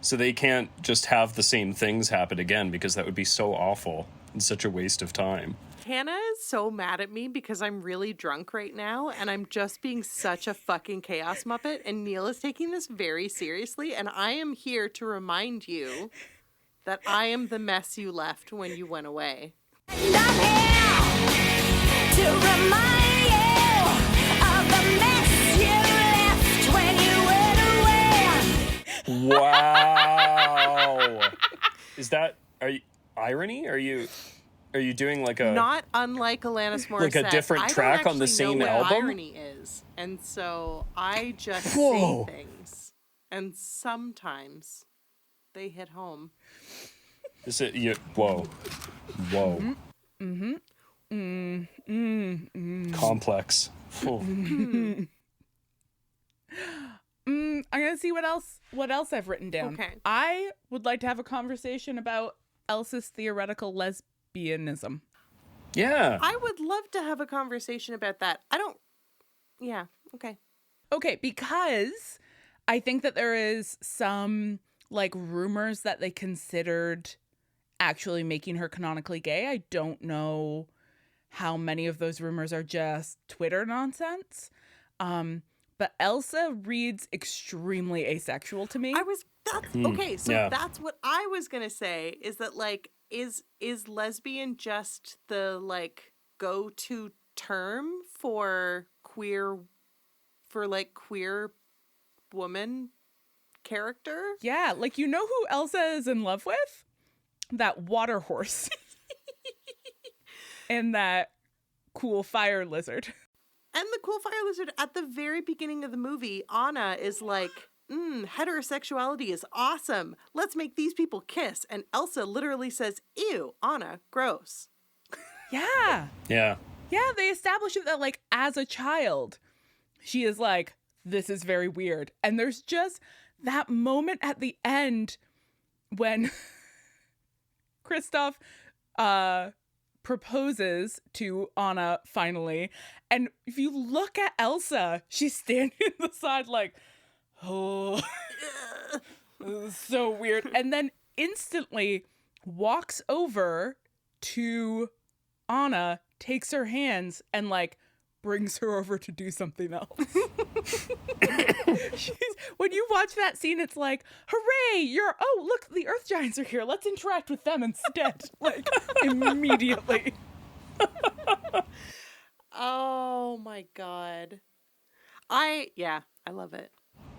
So they can't just have the same things happen again because that would be so awful and such a waste of time. Hannah is so mad at me because I'm really drunk right now and I'm just being such a fucking chaos muppet, and Neil is taking this very seriously, and I am here to remind you that I am the mess you left when you went away. And I'm here to remind you of the mess you left when you went away. Wow. Are you irony? Are you doing like a... Not unlike Alanis Morissette. Like a different track on the same know what album? irony is. And so I just Whoa. say things. And sometimes they hit home. Is it you? Whoa. Mm-hmm. Mm-hmm. Complex. Oh. I'm gonna see what else I've written down. Okay. I would like to have a conversation about Elsa's theoretical lesbianism. Yeah. I would love to have a conversation about that. Yeah, okay. Okay, because I think that there is some like rumors that they considered actually making her canonically gay. I don't know how many of those rumors are just Twitter nonsense. But Elsa reads extremely asexual to me. Okay, so Yeah. that's what I was gonna say, is that like is lesbian just the like go-to term for queer woman character? Yeah, like, you know who Elsa is in love with? That water horse. And that cool fire lizard. And the cool fire lizard at the very beginning of the movie, Anna is like, heterosexuality is awesome. Let's make these people kiss. And Elsa literally says, ew, Anna, gross. Yeah. Yeah. Yeah, they establish it that, like, as a child, she is like, this is very weird. And there's just that moment at the end when Kristoff proposes to Anna finally. And if you look at Elsa, she's standing on the side like, oh, this is so weird. And then instantly walks over to Anna, takes her hands, and like brings her over to do something else. When you watch that scene, it's like, hooray, oh, look, the Earth Giants are here. Let's interact with them instead. Like, immediately. Oh my God. I love it.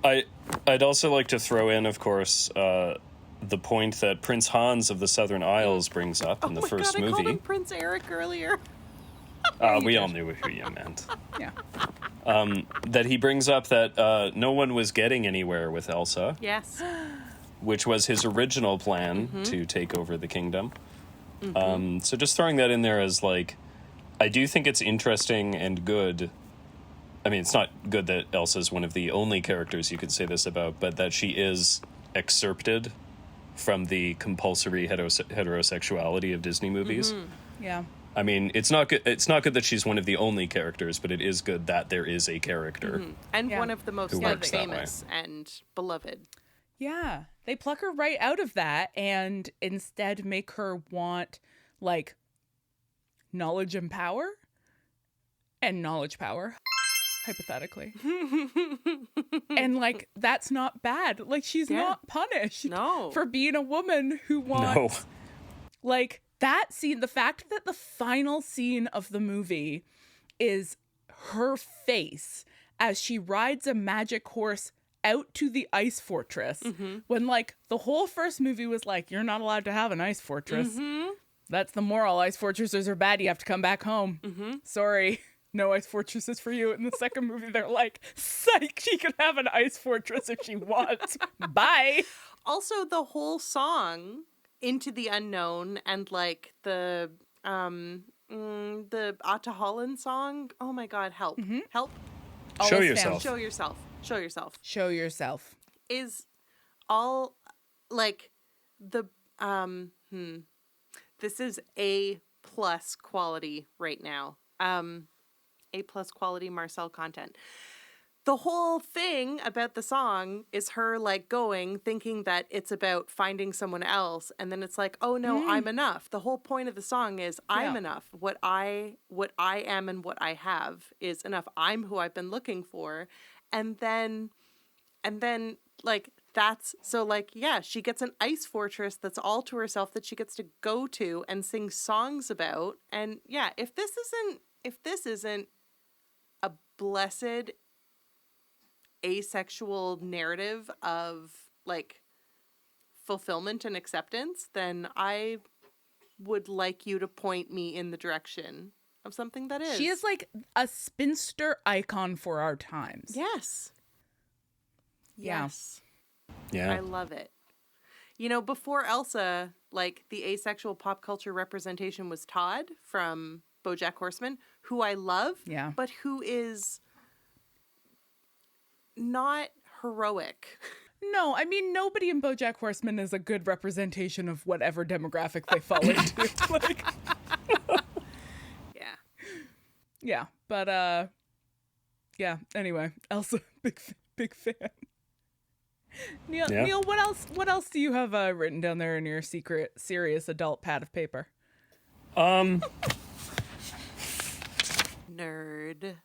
I'd also like to throw in, of course, the point that Prince Hans of the Southern Isles brings up in the first God, I called movie. him Prince Eric earlier. We all knew who you meant. Yeah. That he brings up that no one was getting anywhere with Elsa. Yes. Which was his original plan to take over the kingdom. So just throwing that in there as like, I do think it's interesting and good. I mean, it's not good that Elsa's one of the only characters you could say this about, but that she is excerpted from the compulsory heterosexuality of Disney movies. Yeah. I mean, it's not good that she's one of the only characters, but it is good that there is a character. And one of the most Who works that famous and beloved. Yeah. They pluck her right out of that and instead make her want, like, knowledge and power. And knowledge power, hypothetically. And, like, that's not bad. Like, she's not punished for being a woman who wants, like, that scene, the fact that the final scene of the movie is her face as she rides a magic horse out to the ice fortress, when, like, the whole first movie was like, you're not allowed to have an ice fortress. That's the moral. Ice fortresses are bad. You have to come back home. Sorry. No ice fortresses for you. In the second movie, they're like, psych, she can have an ice fortress if she wants. Bye. Also, the whole song, Into the Unknown, and like the Atta Holland song. Oh my God, help. Help. Show yourself. Show yourself. Show yourself. Show yourself. Is all like the this is A+ quality right now. A+ quality Marcel content. The whole thing about the song is her like thinking that it's about finding someone else, and then it's like, oh no, I'm enough. The whole point of the song is I'm enough. What I am and what I have is enough. I'm who I've been looking for. And then like that's so like, yeah, she gets an ice fortress that's all to herself that she gets to go to and sing songs about. And yeah, if this isn't a blessed asexual narrative of like fulfillment and acceptance, then I would like you to point me in the direction of something that is. She is like a spinster icon for our times. Yes. Yeah. Yes. Yeah. I love it. You know, before Elsa, like the asexual pop culture representation was Todd from BoJack Horseman, who I love, but who is not heroic. No, I mean, nobody in BoJack Horseman is a good representation of whatever demographic they fall into. Like, yeah, but yeah. Anyway, Elsa, big fan. Neil, what else do you have written down there in your secret, serious adult pad of paper? Nerd.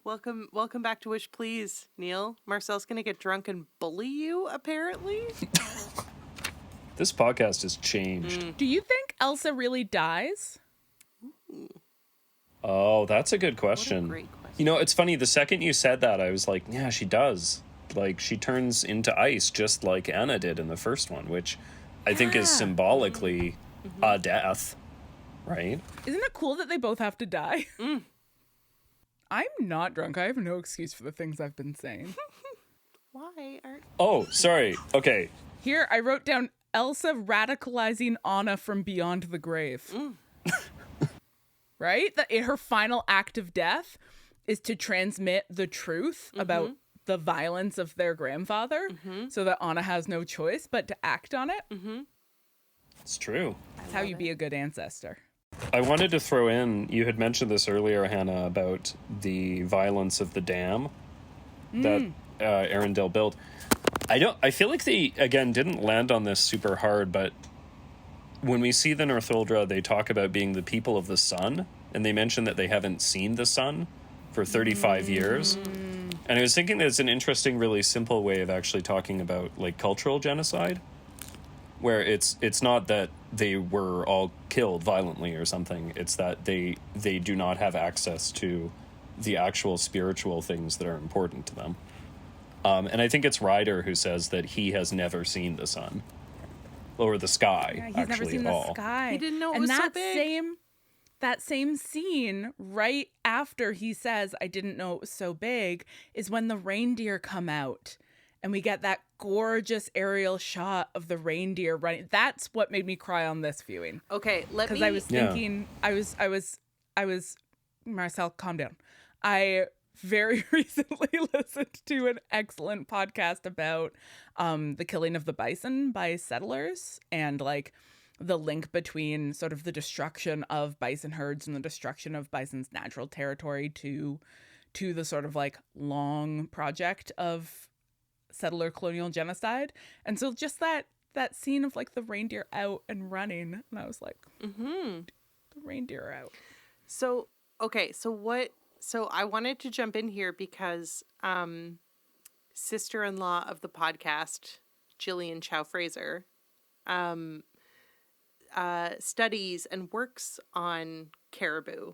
Welcome back to Wish Please, Neil. Marcel's gonna get drunk and bully you, apparently. This podcast has changed. Do you think Elsa really dies? Oh, that's a good question. What a great question. You know, it's funny. The second you said that, I was like, yeah, she does. Like, she turns into ice just like Anna did in the first one, which I think is symbolically a death, right? Isn't it cool that they both have to die? I'm not drunk. I have no excuse for the things I've been saying. Why aren't... Oh, sorry. Okay. Here, I wrote down Elsa radicalizing Anna from beyond the grave. Right? Her final act of death is to transmit the truth about the violence of their grandfather so that Anna has no choice but to act on it. It's true. That's how you be a good ancestor. I wanted to throw in, you had mentioned this earlier, Hannah, about the violence of the dam that Arendelle built. I feel like they, again, didn't land on this super hard, but when we see the Northuldra, they talk about being the people of the sun, and they mention that they haven't seen the sun for 35 years. And I was thinking that it's an interesting, really simple way of actually talking about, like, cultural genocide, where it's not that they were all killed violently or something. It's that they do not have access to the actual spiritual things that are important to them. And I think it's Ryder who says that he has never seen the sun or the sky. Yeah, he's actually never seen at all. the sky. He didn't know it and was so that big. That same scene right after he says, "I didn't know it was so big," is when the reindeer come out. And we get that gorgeous aerial shot of the reindeer running. That's what made me cry on this viewing. Okay, Because I was thinking, I was, Marcel, calm down. I very recently listened to an excellent podcast about the killing of the bison by settlers and like the link between sort of the destruction of bison herds and the destruction of bison's natural territory to the sort of like long project of settler colonial genocide. And so just that scene of like the reindeer out and running, and I was like, the reindeer are out. So I wanted to jump in here because sister-in-law of the podcast, Jillian Chow Fraser, studies and works on caribou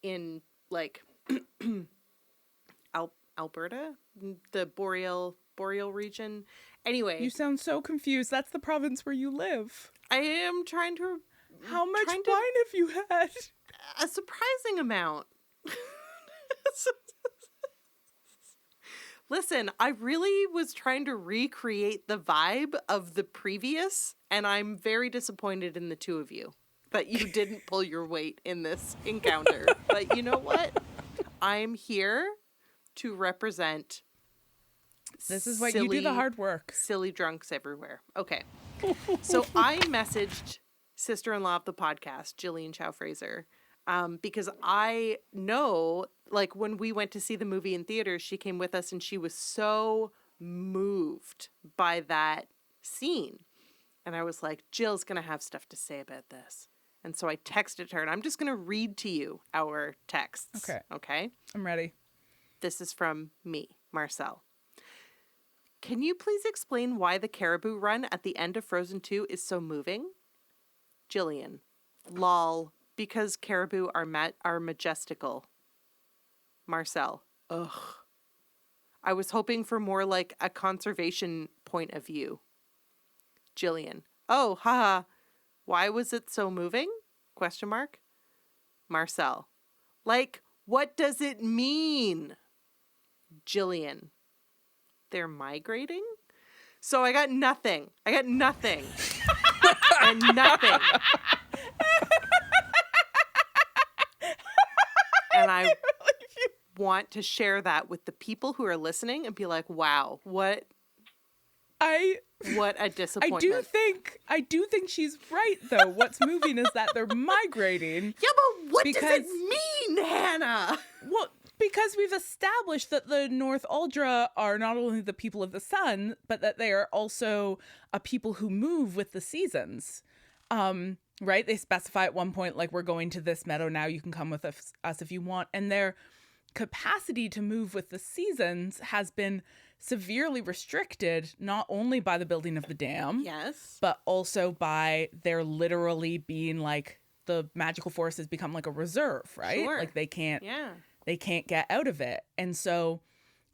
in like Alberta, the boreal region. Anyway, You sound so confused. That's the province where you live. I am trying to. How much wine have you had? A surprising amount. Listen, I really was trying to recreate the vibe of the previous, and I'm very disappointed in the two of you that you didn't pull your weight in this encounter. But you know what? I'm here to represent. This is what you do the hard work. Silly drunks everywhere. Okay. So I messaged sister-in-law of the podcast, Jillian Chow Fraser, because I know, like, when we went to see the movie in theaters, she came with us and she was so moved by that scene. And I was like, Jill's going to have stuff to say about this. And so I texted her, and I'm just going to read to you our texts. Okay. Okay? I'm ready. This is from me, Marcel. Can you please explain why the caribou run at the end of Frozen 2 is so moving? Jillian. Lol. Because caribou are majestical. Marcel. Ugh. I was hoping for more like a conservation point of view. Jillian. Oh, haha. Why was it so moving? Question mark. Marcel. Like, what does it mean? Jillian. They're migrating? So I got nothing. And nothing. And I want to share that with the people who are listening and be like, wow, what a disappointment. I do think she's right though. What's moving is that they're migrating. Yeah, but what does it mean, Hannah? Well, because we've established that the North Uldra are not only the people of the sun, but that they are also a people who move with the seasons. Right? They specify at one point, like, we're going to this meadow now, you can come with us if you want. And their capacity to move with the seasons has been severely restricted, not only by the building of the dam, yes, but also by there literally being like the magical forest has become like a reserve, right? Sure. Like they can't get out of it. And so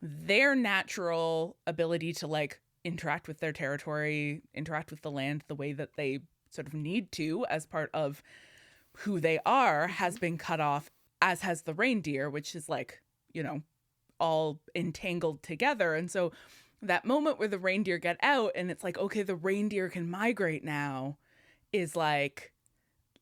their natural ability to like interact with their territory, interact with the land the way that they sort of need to as part of who they are has been cut off, as has the reindeer, which is like, you know, all entangled together. And so that moment where the reindeer get out and it's like, okay, the reindeer can migrate now is like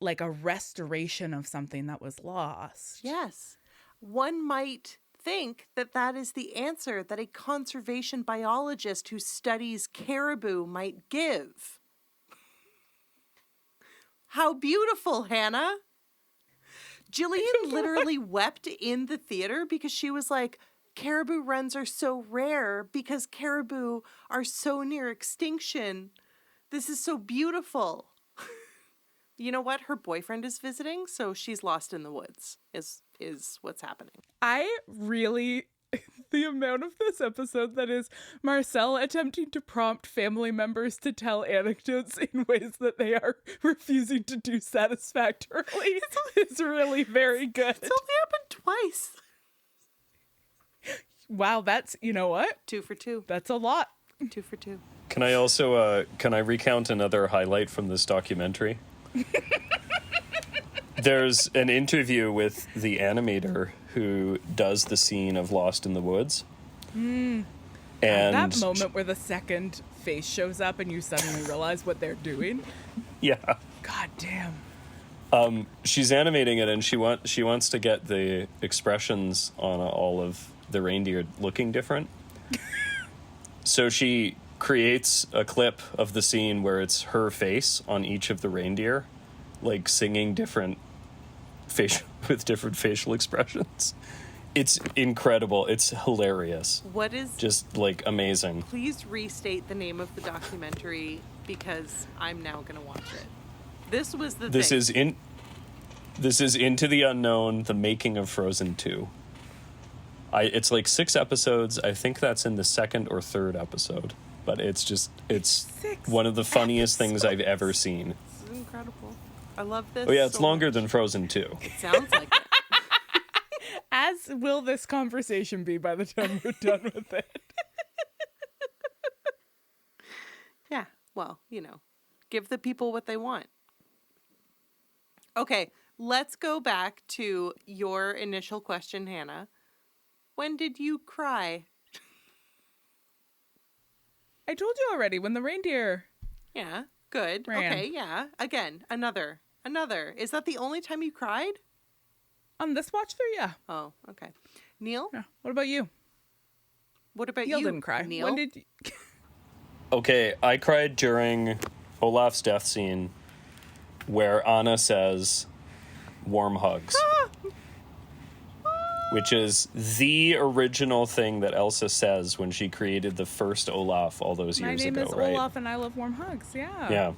a restoration of something that was lost. Yes. One might think that that is the answer that a conservation biologist who studies caribou might give. How beautiful, Hannah. Jillian literally wept in the theater because she was like, caribou runs are so rare because caribou are so near extinction. This is so beautiful. You know what? Her boyfriend is visiting, so she's lost in the woods is what's happening. I really, the amount of this episode that is Marcel attempting to prompt family members to tell anecdotes in ways that they are refusing to do satisfactorily is really very good. It's only happened twice. Wow, that's, you know what? 2 for 2. That's a lot. 2 for 2. Can I also can I recount another highlight from this documentary? There's an interview with the animator who does the scene of Lost in the Woods. And that moment where the second face shows up and you suddenly realize what they're doing. Yeah. God damn. She's animating it and she wants to get the expressions on all of the reindeer looking different. So she creates a clip of the scene where it's her face on each of the reindeer, like singing different with different facial expressions. It's incredible. It's hilarious. What is just like amazing. Please restate the name of the documentary because I'm now going to watch it. This was the thing. This is Into the Unknown, the making of Frozen 2. It's like 6 episodes. I think that's in the 2nd or 3rd episode. But it's one of the funniest things I've ever seen. This is incredible. I love this. Oh yeah, it's so longer much. than Frozen 2. It sounds like it. As will this conversation be by the time we're done with it. Yeah, well, give the people what they want. Okay, let's go back to your initial question, Hannah. When did you cry? I told you already, when the reindeer... Yeah, good. ran. Okay, yeah. Again, another. Is that the only time you cried? On this watch through, yeah. Oh, okay. Neil? Yeah. What about you? What about Neil you? didn't cry. Neil? When did you... Okay, I cried during Olaf's death scene where Anna says, "Warm hugs." Which is the original thing that Elsa says when she created the first Olaf all those years ago, My name is right? Olaf and I love warm hugs, yeah. Yeah.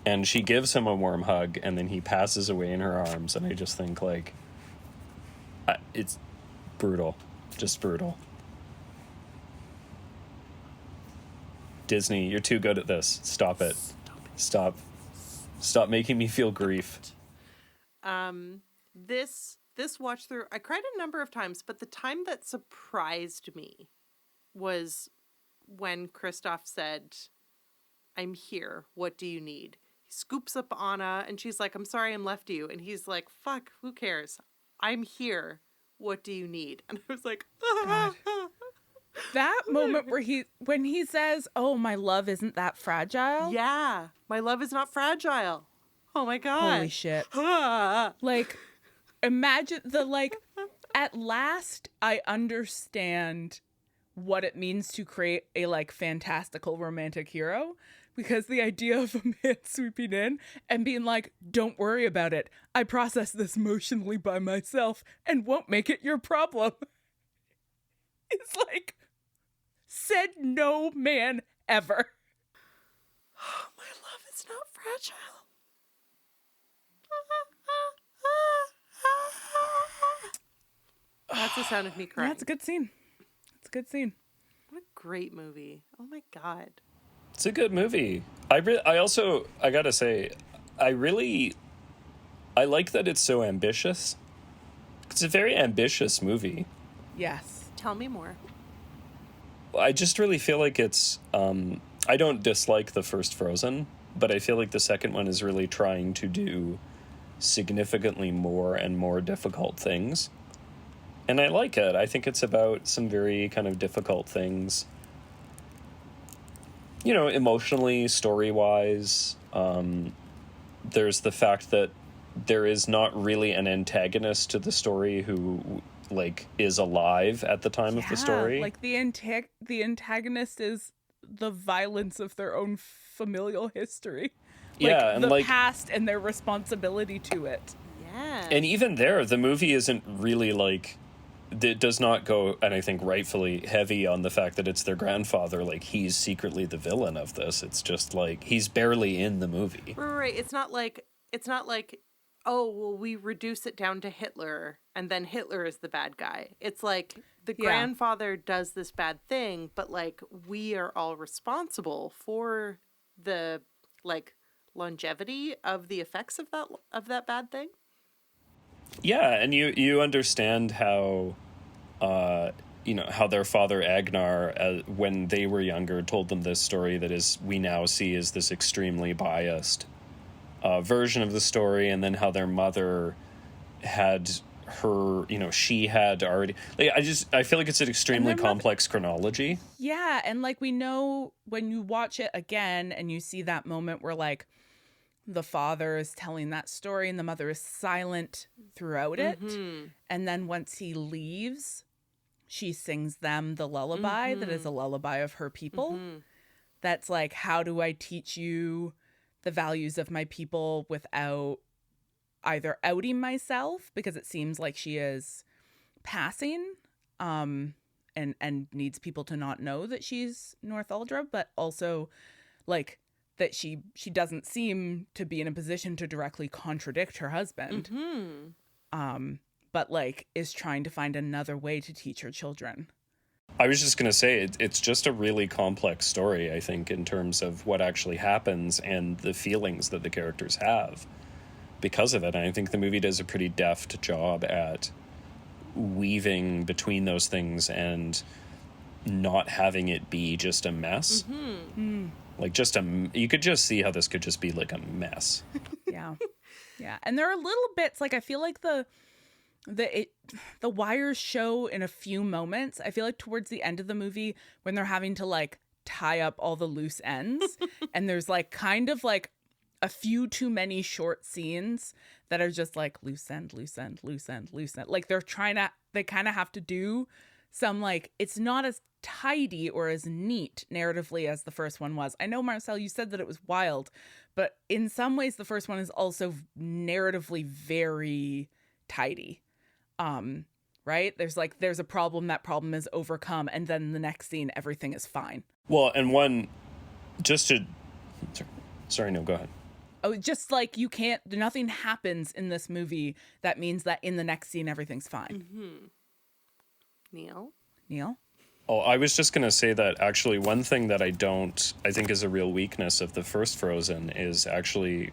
And she gives him a warm hug and then he passes away in her arms and I just think like it's brutal. Just brutal. Disney, you're too good at this. Stop it. Stop making me feel grief. This watch through, I cried a number of times, but the time that surprised me was when Kristoff said, "I'm here. What do you need?" He scoops up Anna and she's like, "I'm sorry I left you." And he's like, "Fuck, who cares? I'm here. What do you need?" And I was like, God. That moment where when he says, "Oh, my love isn't that fragile." Yeah, my love is not fragile. Oh my God. Holy shit. Like, imagine at last I understand what it means to create a fantastical romantic hero, because the idea of a man sweeping in and being like, "Don't worry about it. I process this emotionally by myself and won't make it your problem." It's like, said no man ever. Oh, my love is not fragile. That's the sound of me crying. That's a good scene. It's a good scene. What a great movie. Oh my God. It's a good movie. I gotta say, I like that it's so ambitious. It's a very ambitious movie. Yes. Tell me more. I just really feel like it's, I don't dislike the first Frozen, but I feel like the second one is really trying to do significantly more and more difficult things. And I like it. I think it's about some very kind of difficult things. emotionally, story-wise, there's the fact that there is not really an antagonist to the story who is alive at the time of the story. Like the antagonist is the violence of their own familial history. And the past and their responsibility to it. Yeah. And even there, the movie isn't really it does not go, and I think rightfully, heavy on the fact that it's their grandfather. He's secretly the villain of this. It's just he's barely in the movie. Right. It's not like, oh, well, we reduce it down to Hitler and then Hitler is the bad guy. It's like the grandfather does this bad thing, but we are all responsible for the longevity of the effects of that bad thing. Yeah, and you understand how, how their father Agnar, when they were younger, told them this story that we now see as this extremely biased version of the story, and then how their mother had she had already. I feel like it's an extremely complex chronology. Yeah, and we know when you watch it again and you see that moment where the father is telling that story and the mother is silent throughout it. Mm-hmm. And then once he leaves, she sings them the lullaby that is a lullaby of her people. Mm-hmm. That's how do I teach you the values of my people without either outing myself, because it seems like she is passing and needs people to not know that she's Northuldra, but also that she doesn't seem to be in a position to directly contradict her husband. Mm-hmm. But is trying to find another way to teach her children. I was just going to say, it's just a really complex story, I think, in terms of what actually happens and the feelings that the characters have because of it. And I think the movie does a pretty deft job at weaving between those things and not having it be just a mess. Mm-hmm. You could just see how this could just be a mess. Yeah. And there are little bits, I feel like the wires show in a few moments. I feel like towards the end of the movie when they're having to tie up all the loose ends and there's kind of a few too many short scenes that are just loose end. They kind of have to do some it's not as tidy or as neat narratively as the first one was. I know, Marcel, you said that it was wild, but in some ways the first one is also narratively very tidy. Right? There's a problem, that problem is overcome, and then the next scene everything is fine. Well, and sorry, no, go ahead. Oh, just you can't, nothing happens in this movie that means that in the next scene everything's fine. Mm-hmm. Neil? Oh, I was just going to say that actually one thing that I think is a real weakness of the first Frozen is actually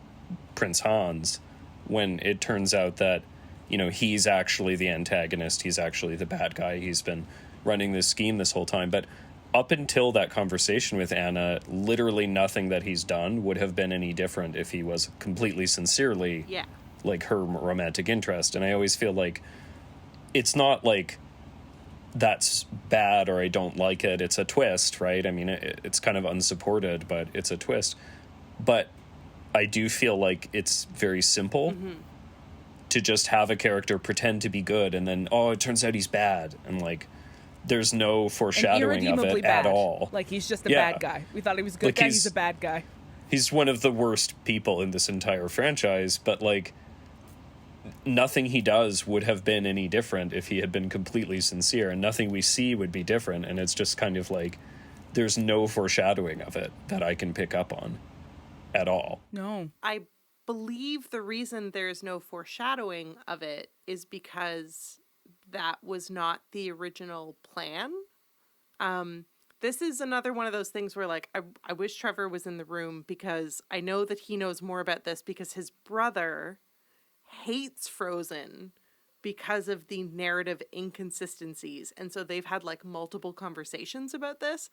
Prince Hans, when it turns out that, he's actually the antagonist, he's actually the bad guy, he's been running this scheme this whole time. But up until that conversation with Anna, literally nothing that he's done would have been any different if he was completely sincerely her romantic interest. And I always feel it's not that's bad or I don't like it. It's a twist, right? I mean, it's kind of unsupported, but it's a twist. But I do feel it's very simple to just have a character pretend to be good and then, it turns out he's bad. And there's no foreshadowing of it bad. At all. He's just a bad guy. We thought he was a good guy. He's a bad guy. He's one of the worst people in this entire franchise, but nothing he does would have been any different if he had been completely sincere, and nothing we see would be different. And it's just kind of there's no foreshadowing of it that I can pick up on at all. No. I believe the reason there's no foreshadowing of it is because that was not the original plan. This is another one of those things where I wish Trevor was in the room, because I know that he knows more about this because his brother hates Frozen because of the narrative inconsistencies. And so they've had multiple conversations about this.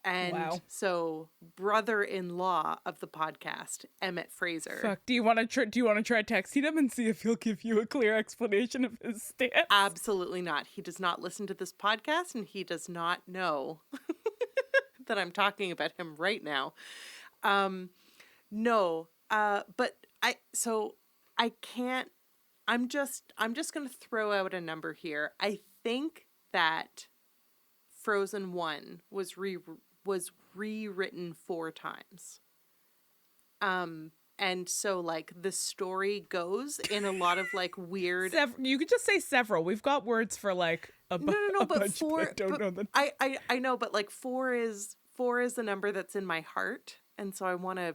And so brother-in-law of the podcast, Emmett Fraser. Fuck, do you want to try texting him and see if he'll give you a clear explanation of his stance? Absolutely not. He does not listen to this podcast and he does not know that I'm talking about him right now. No, but I can't. I'm just going to throw out a number here. I think that Frozen 1 was rewritten 4 times. And so like the story goes in a lot of like weird. You could just say several. We've got words for like no, but bunch, 4. but I don't know the... I know, but like 4 is the number that's in my heart, and so I want to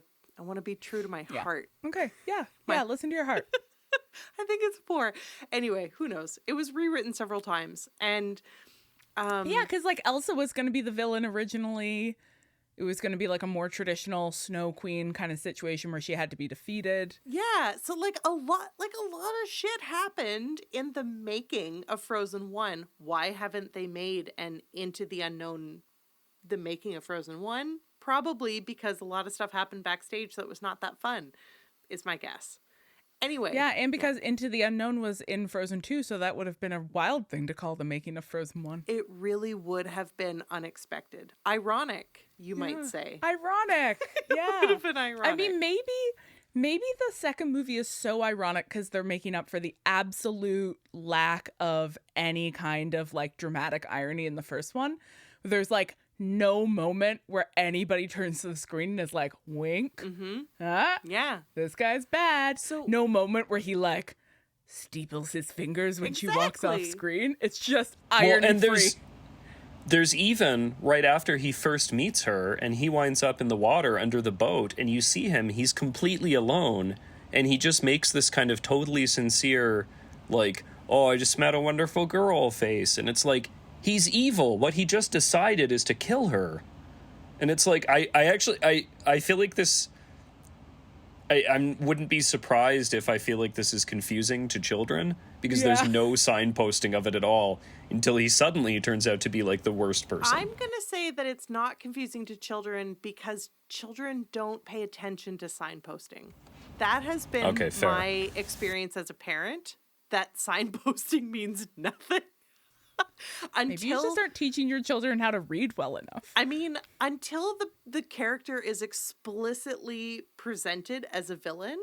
be true to my heart. Okay, yeah, listen to your heart. I think it's 4. Anyway, who knows? It was rewritten several times, and yeah, because like Elsa was going to be the villain originally. It was going to be like a more traditional Snow Queen kind of situation where she had to be defeated. Yeah, so like a lot of shit happened in the making of Frozen 1. Why haven't they made an Into the Unknown, the making of Frozen 1? Probably because a lot of stuff happened backstage that was not that fun, is my guess. Anyway. Yeah, and because Into the Unknown was in Frozen 2, so that would have been a wild thing to call the making of Frozen 1. It really would have been unexpected. Ironic, you might say. Ironic. Yeah. It would have been ironic. I mean, maybe the second movie is so ironic because they're making up for the absolute lack of any kind of like dramatic irony in the first one. There's like no moment where anybody turns to the screen and is like, wink. Yeah. This guy's bad. So no moment where he like steeples his fingers when she walks off screen. It's just irony free. There's even right after he first meets her and he winds up in the water under the boat and you see him, he's completely alone and he just makes this kind of totally sincere, like, oh, I just met a wonderful girl face. And it's like, he's evil. What he just decided is to kill her. And it's like, I feel like this, I wouldn't be surprised if I feel like this is confusing to children because there's no signposting of it at all until he suddenly turns out to be like the worst person. I'm going to say that it's not confusing to children because children don't pay attention to signposting. That has been my experience as a parent, that signposting means nothing. Maybe you should start teaching your children how to read well enough. I mean, until the character is explicitly presented as a villain,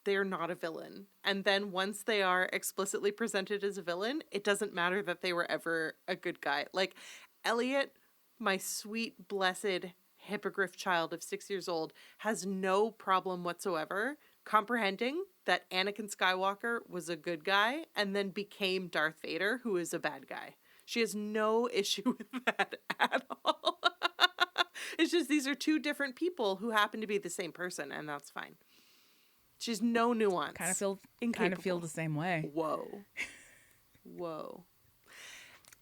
they're not a villain. And then once they are explicitly presented as a villain, it doesn't matter that they were ever a good guy. Like Elliot, my sweet, blessed hippogriff child of 6 years old, has no problem whatsoever comprehending that Anakin Skywalker was a good guy and then became Darth Vader, who is a bad guy. She has no issue with that at all. It's just these are 2 different people who happen to be the same person, and that's fine. She's no nuance. Kind of feel the same way. Whoa.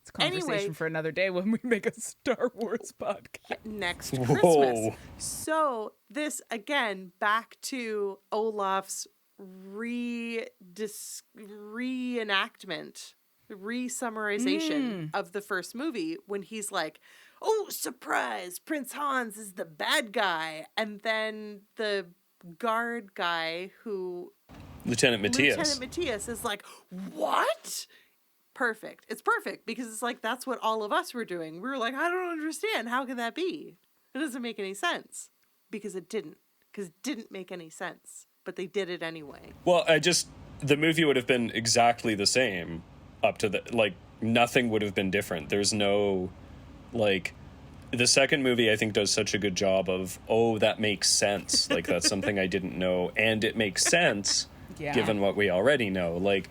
It's a conversation for another day when we make a Star Wars podcast. Next Christmas. So this, again, back to Olaf's reenactment, re-summarization of the first movie when he's like, oh, surprise, Prince Hans is the bad guy. And then the guard guy who... Lieutenant Matthias is like, what? Perfect. It's perfect because it's like, that's what all of us were doing. We were like, I don't understand. How can that be? It doesn't make any sense because it didn't make any sense, but they did it anyway. Well, the movie would have been exactly the same up to nothing would have been different. There's no, the second movie I think does such a good job of, oh, that makes sense. Like, that's something I didn't know. And it makes sense given what we already know. Like,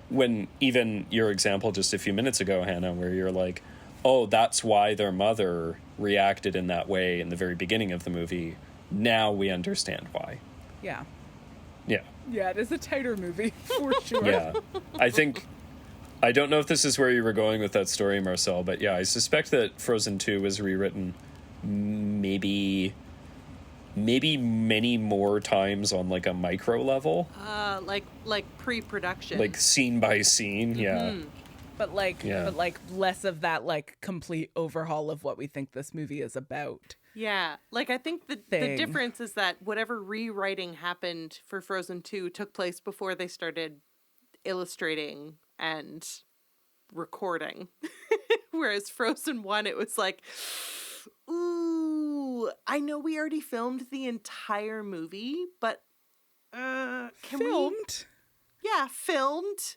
when even your example just a few minutes ago, Hannah, where you're like, oh, that's why their mother reacted in that way in the very beginning of the movie. Now we understand why. Yeah. Yeah. Yeah, it is a tighter movie, for sure. Yeah. I don't know if this is where you were going with that story, Marcel, but yeah, I suspect that Frozen 2 was rewritten maybe many more times on like a micro level. Like pre-production. Like scene by scene, yeah. But less of that like complete overhaul of what we think this movie is about. Yeah, like I think the difference is that whatever rewriting happened for Frozen 2 took place before they started illustrating and recording. Whereas Frozen 1, it was like, ooh, I know we already filmed the entire movie, but can Filmed? Yeah, filmed.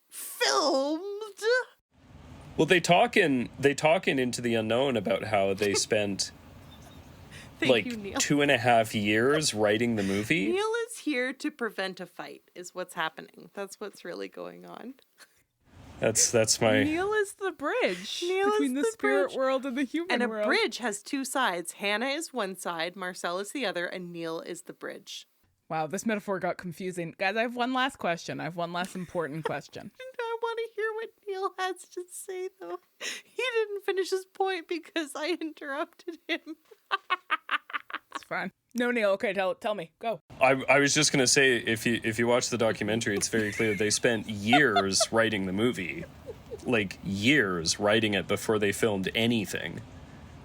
Filmed. Well, they talk in Into the Unknown about how they spent Thank you, Neil. 2.5 years writing the movie. Neil is here to prevent a fight, is what's happening. That's what's really going on. That's my Neil is the bridge Neil between is the the spirit bridge. world and the human And world. a bridge has two sides. Hannah is one side, Marcel is the other, and Neil is the bridge. Wow, this metaphor got confusing. Guys, I have one last question. I have one last important question. I want to hear what Neil has to say, though. He didn't finish his point because I interrupted him. It's fine. No, Neil. Okay, tell me. Go. I was just gonna say, if you watch the documentary, it's very clear they spent years writing the movie, like years writing it before they filmed anything.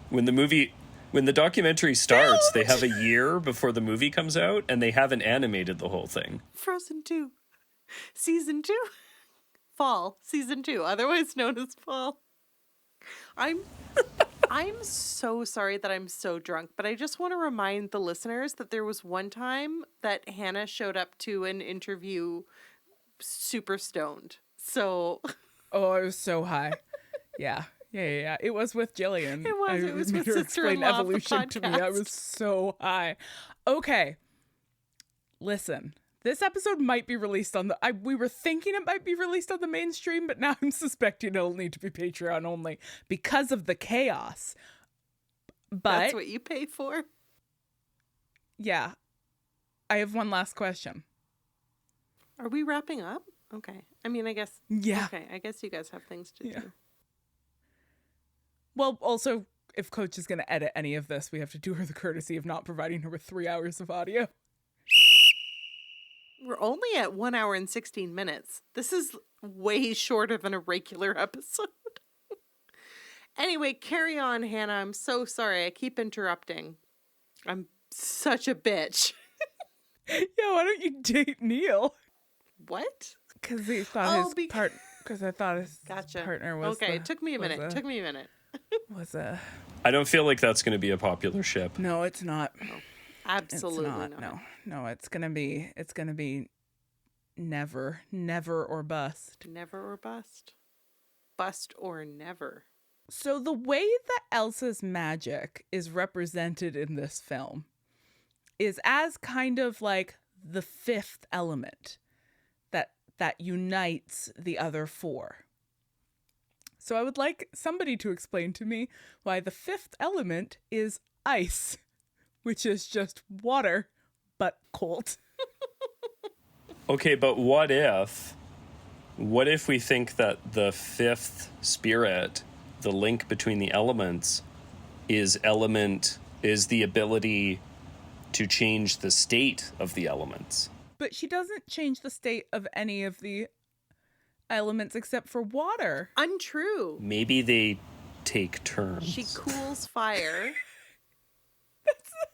When the documentary starts, they have a year before the movie comes out, and they haven't animated the whole thing. Frozen 2. Season 2? Fall. Season 2, otherwise known as Fall. I'm so sorry that I'm so drunk, but I just want to remind the listeners that there was one time that Hannah showed up to an interview super stoned. So... Oh, I was so high. Yeah. It was with Jillian. It was. It was with her sister-in-law of the evolution to me. I podcast. was so high. Okay. Listen, this episode might be released on we were thinking it might be released on the mainstream, but now I'm suspecting it'll need to be Patreon only because of the chaos. But That's what you pay for? yeah, I have one last question. Are we wrapping up? Okay. I mean, I guess... Yeah. Okay, I guess you guys have things to do. Well, also, if Coach is going to edit any of this, we have to do her the courtesy of not providing her with 3 hours of audio. We're only at 1 hour and 16 minutes. This is way shorter than a regular episode. Anyway, carry on, Hannah. I'm so sorry. I keep interrupting. I'm such a bitch. Yeah, why don't you date Neil? What? Because he thought Because I thought his Gotcha. partner was. Okay, it took me a minute. Was a. I don't feel like that's going to be a popular ship. No, it's not. No, absolutely it's not. No, it's gonna be never or bust. Never or bust. Bust or never. So the way that Elsa's magic is represented in this film is as kind of like the fifth element that unites the other four. So I would like somebody to explain to me why the fifth element is ice, which is just water, but cold. Okay, but what if we think that the fifth spirit, the link between the elements, is the ability to change the state of the elements? But she doesn't change the state of any of the elements except for water. Untrue. Maybe they take turns. She cools fire.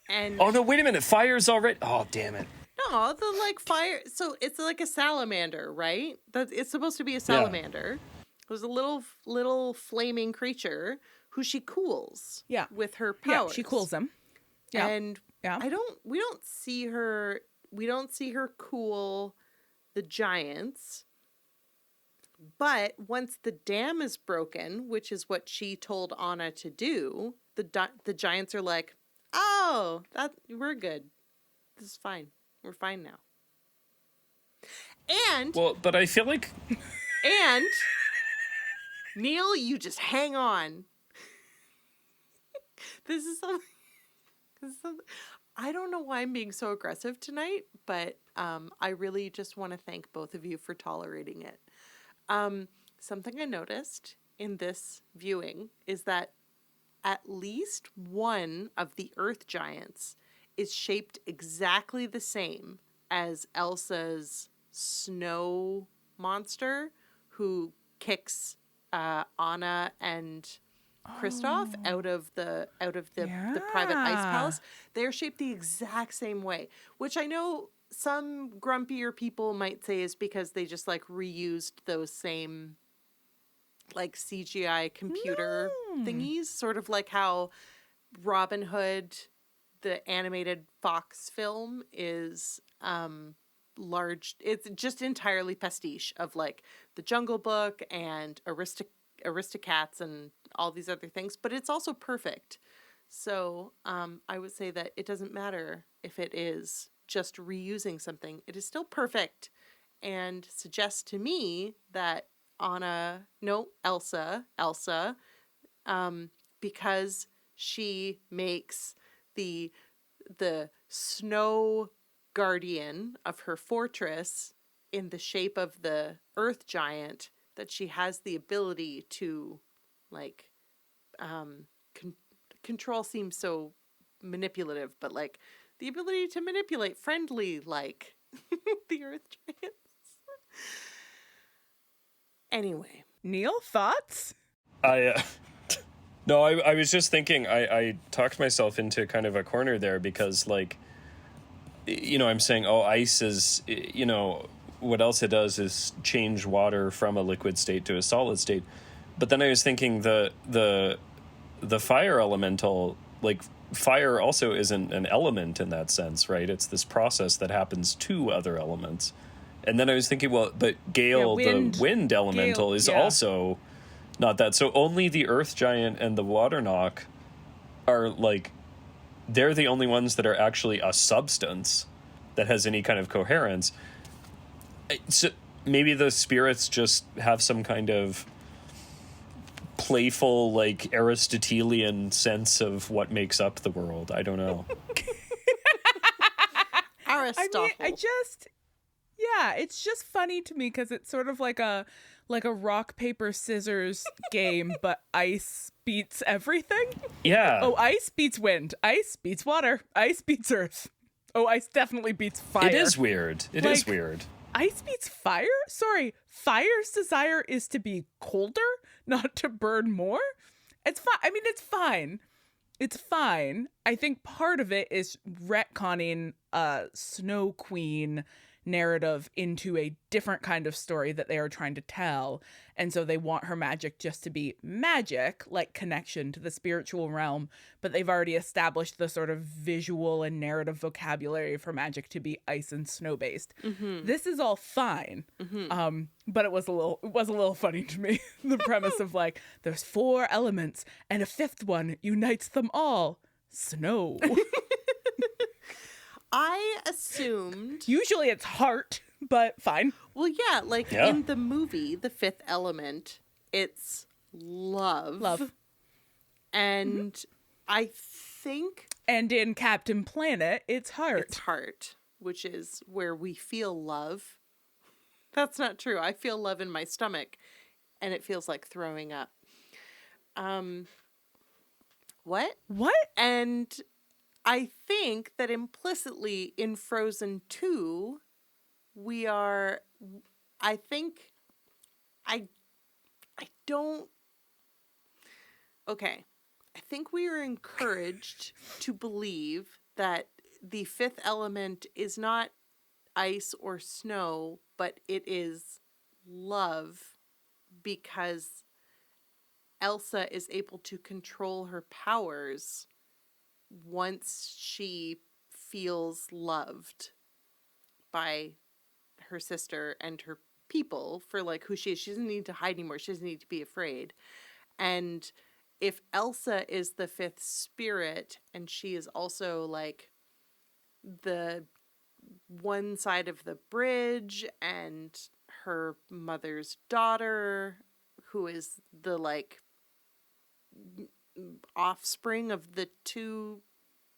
And oh no, wait a minute. Fire's already... Oh, damn it. no, the like fire. So it's like a salamander, right? It's supposed to be a salamander. There's a little flaming creature who she cools. Yeah. With her powers. Yeah, she cools them. Yeah. And we don't see her cool the giants. But once the dam is broken, which is what she told Anna to do, the giants are like, "Oh, we're good. This is fine. We're fine now." And but I feel like and Neil, you just hang on. This is something. I don't know why I'm being so aggressive tonight, but I really just want to thank both of you for tolerating it. Something I noticed in this viewing is that at least one of the earth giants is shaped exactly the same as Elsa's snow monster who kicks Anna and Kristoff out of the private ice palace. They're shaped the exact same way, which I know some grumpier people might say is because they just like reused those same like CGI computer thingies, sort of like how Robin Hood, the animated Fox film, is large. It's just entirely pastiche of like the Jungle Book and Aristocats and all these other things, but it's also perfect. So I would say that it doesn't matter if it is just reusing something. It is still perfect, and suggests to me that Elsa, because she makes the snow guardian of her fortress in the shape of the earth giant, that she has the ability to like control seems so manipulative, but like the ability to manipulate friendly like the earth giants. Anyway, Neil, thoughts? No, I was just thinking, I talked myself into kind of a corner there because, like, I'm saying, ice is, what else it does is change water from a liquid state to a solid state. But then I was thinking the fire elemental, like, fire also isn't an element in that sense, right? It's this process that happens to other elements. And then I was thinking, well, but Gale, the wind elemental, is also not that. So only the earth giant and the water knock are like, they're the only ones that are actually a substance that has any kind of coherence. So maybe the spirits just have some kind of playful, like, Aristotelian sense of what makes up the world. I don't know. Aristotle. I mean, it's just funny to me because it's sort of like a rock, paper, scissors game, but ice beats everything. Yeah. Oh, ice beats wind. Ice beats water. Ice beats earth. Oh, ice definitely beats fire. It is weird. It is weird. Ice beats fire? Sorry, fire's desire is to be colder, not to burn more? It's fine. I mean, it's fine. It's fine. I think part of it is retconning Snow Queen narrative into a different kind of story that they are trying to tell. And so they want her magic just to be magic, like connection to the spiritual realm, but they've already established the sort of visual and narrative vocabulary for magic to be ice and snow based. Mm-hmm. This is all fine. Mm-hmm. But it was a little funny to me. The premise of like, there's 4 elements and a 5th one unites them all. Snow. I assumed... Usually it's heart, but fine. Well, yeah, like in the movie, The Fifth Element, it's love. Love. And I think... And in Captain Planet, it's heart. It's heart, which is where we feel love. That's not true. I feel love in my stomach, and it feels like throwing up. What? And... I think that implicitly in Frozen 2, we are, I think we are encouraged to believe that the 5th element is not ice or snow, but it is love, because Elsa is able to control her powers once she feels loved by her sister and her people for like who she is. She doesn't need to hide anymore. She doesn't need to be afraid. And if Elsa is the 5th spirit and she is also like the one side of the bridge and her mother's daughter, who is the like offspring of the 2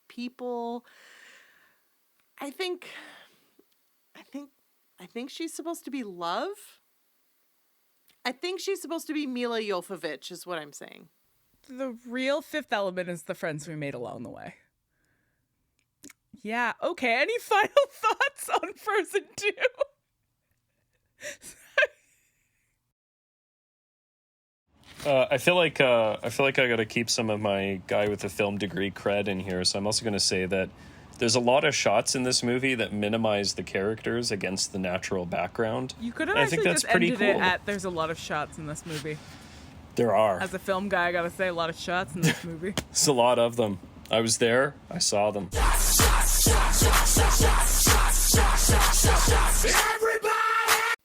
people, I think she's supposed to be love. I think she's supposed to be Mila Jovovich, is what I'm saying. The real 5th element is the friends we made along the way. Yeah, okay. Any final thoughts on Frozen 2? I feel like I got to keep some of my guy with the film degree cred in here, so I'm also going to say that there's a lot of shots in this movie that minimize the characters against the natural background. You could have actually just pretty ended cool. it at there's a lot of shots in this movie. There are. As a film guy, I gotta say, a lot of shots in this movie. There's a lot of them. I was there. I saw them.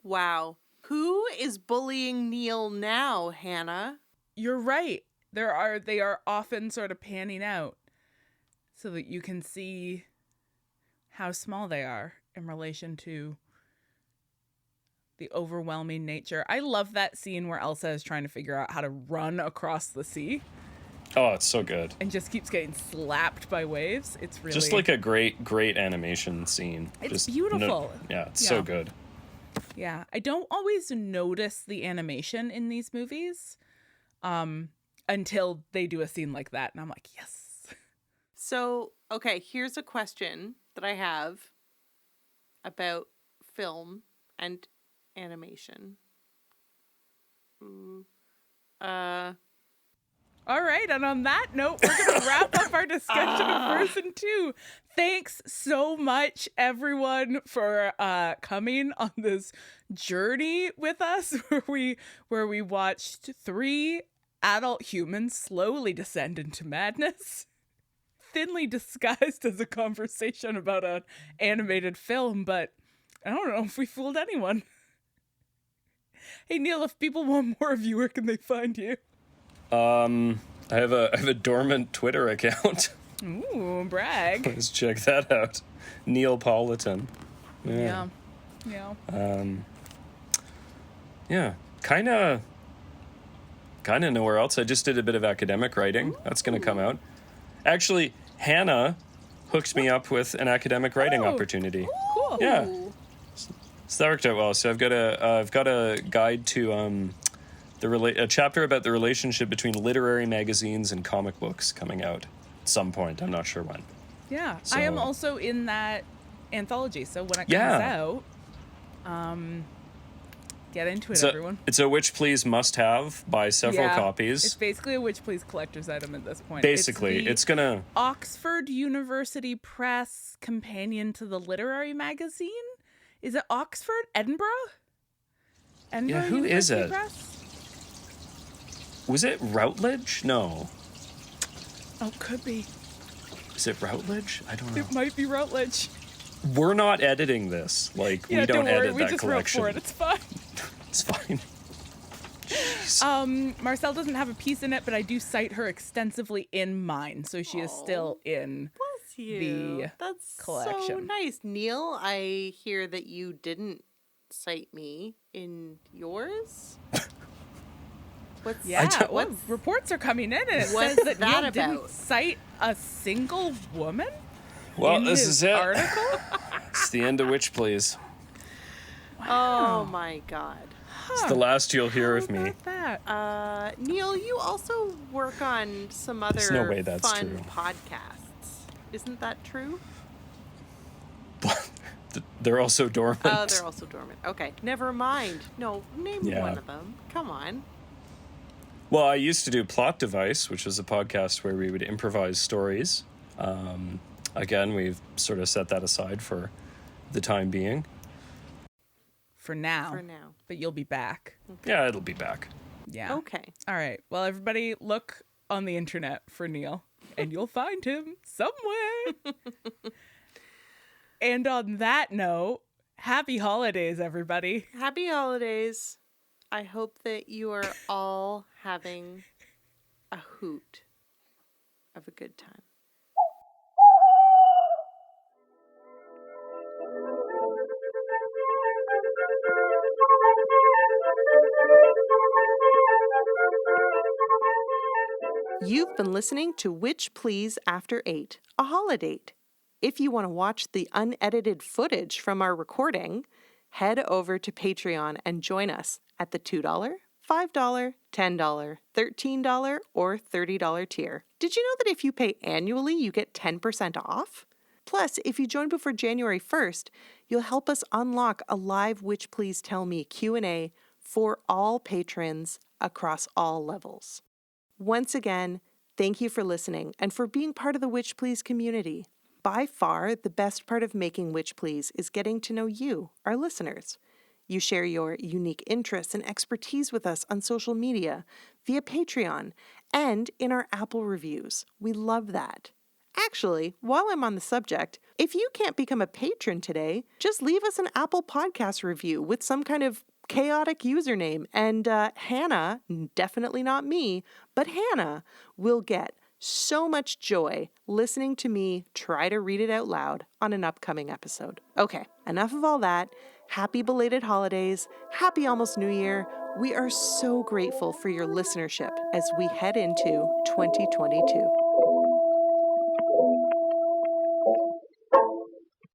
Wow. Who is bullying Neil now, Hannah? You're right. They are often sort of panning out so that you can see how small they are in relation to the overwhelming nature. I love that scene where Elsa is trying to figure out how to run across the sea Oh, it's so good. and just keeps getting slapped by waves. It's really Just like a great animation scene. It's Just beautiful. Yeah, it's Yeah. so good. Yeah, I don't always notice the animation in these movies until they do a scene like that, and I'm like, yes. So, okay, here's a question that I have about film and animation. All right, and on that note, we're going to wrap up our discussion of Frozen 2. Thanks so much, everyone, for coming on this journey with us, where we watched 3 adult humans slowly descend into madness, thinly disguised as a conversation about an animated film, but I don't know if we fooled anyone. Hey, Neil, if people want more of you, where can they find you? I have a dormant Twitter account. Ooh, brag. Let's check that out. Neapolitan. Yeah. Yeah. Kind of nowhere else. I just did a bit of academic writing. That's going to come out. Actually, Hannah hooked me up with an academic writing opportunity. Cool. Yeah. So that worked out well. So I've got a guide to a chapter about the relationship between literary magazines and comic books coming out at some point. I'm not sure when. Yeah. So- I am also in that anthology, so when it comes Yeah. out, get into it, It's a, everyone. it's a Witch Please must-have. Buy several Yeah. copies. It's basically a Witch Please collector's item at this point. Basically, it's gonna... Oxford University Press companion to the literary magazine. Is it Oxford? Edinburgh? Edinburgh Yeah, who is University it? Press? Was it Routledge? No. Oh, could be. Is it Routledge? I don't know. It might be Routledge. We're not editing this. Like, Yeah, we don't worry. edit We that just collection. wrote for it. It's fine. It's fine. Marcel doesn't have a piece in it, but I do cite her extensively in mine, so she is still in Bless you. the That's so collection. nice. Neil, I hear that you didn't cite me in yours. What's Yeah, reports are coming in, and it What's says that that Neil didn't about? cite a single woman Well, in this his is it. article. It's the end of Witch Please. Oh my god. It's the last you'll hear of me. About that? Neil, you also work on some other There's no way that's fun true. podcasts. Isn't that true? They're also dormant. Oh, they're also dormant. Okay, never mind. No, name Yeah. one of them. Come on. Well, I used to do Plot Device, which was a podcast where we would improvise stories. Again, we've sort of set that aside for the time being. For now. For now. But you'll be back. Yeah, it'll be back. Yeah. Okay. All right. Well, everybody look on the internet for Neil, and you'll find him somewhere. And on that note, happy holidays, everybody. Happy holidays. I hope that you are all having a hoot of a good time. You've been listening to Witch Please After 8, a Holidate. If you want to watch the unedited footage from our recording, head over to Patreon and join us at the $2, $5, $10, $13, or $30 tier. Did you know that if you pay annually, you get 10% off? Plus, if you join before January 1st, you'll help us unlock a live Witch Please Tell Me Q&A for all patrons across all levels. Once again, thank you for listening and for being part of the Witch Please community. By far, the best part of making Witch Please is getting to know you, our listeners. You share your unique interests and expertise with us on social media, via Patreon, and in our Apple reviews. We love that. Actually, while I'm on the subject, if you can't become a patron today, just leave us an Apple Podcast review with some kind of chaotic username, and Hannah, definitely not me, but Hannah will get so much joy listening to me try to read it out loud on an upcoming episode. Okay, enough of all that. Happy belated holidays. Happy almost New Year. We are so grateful for your listenership as we head into 2022.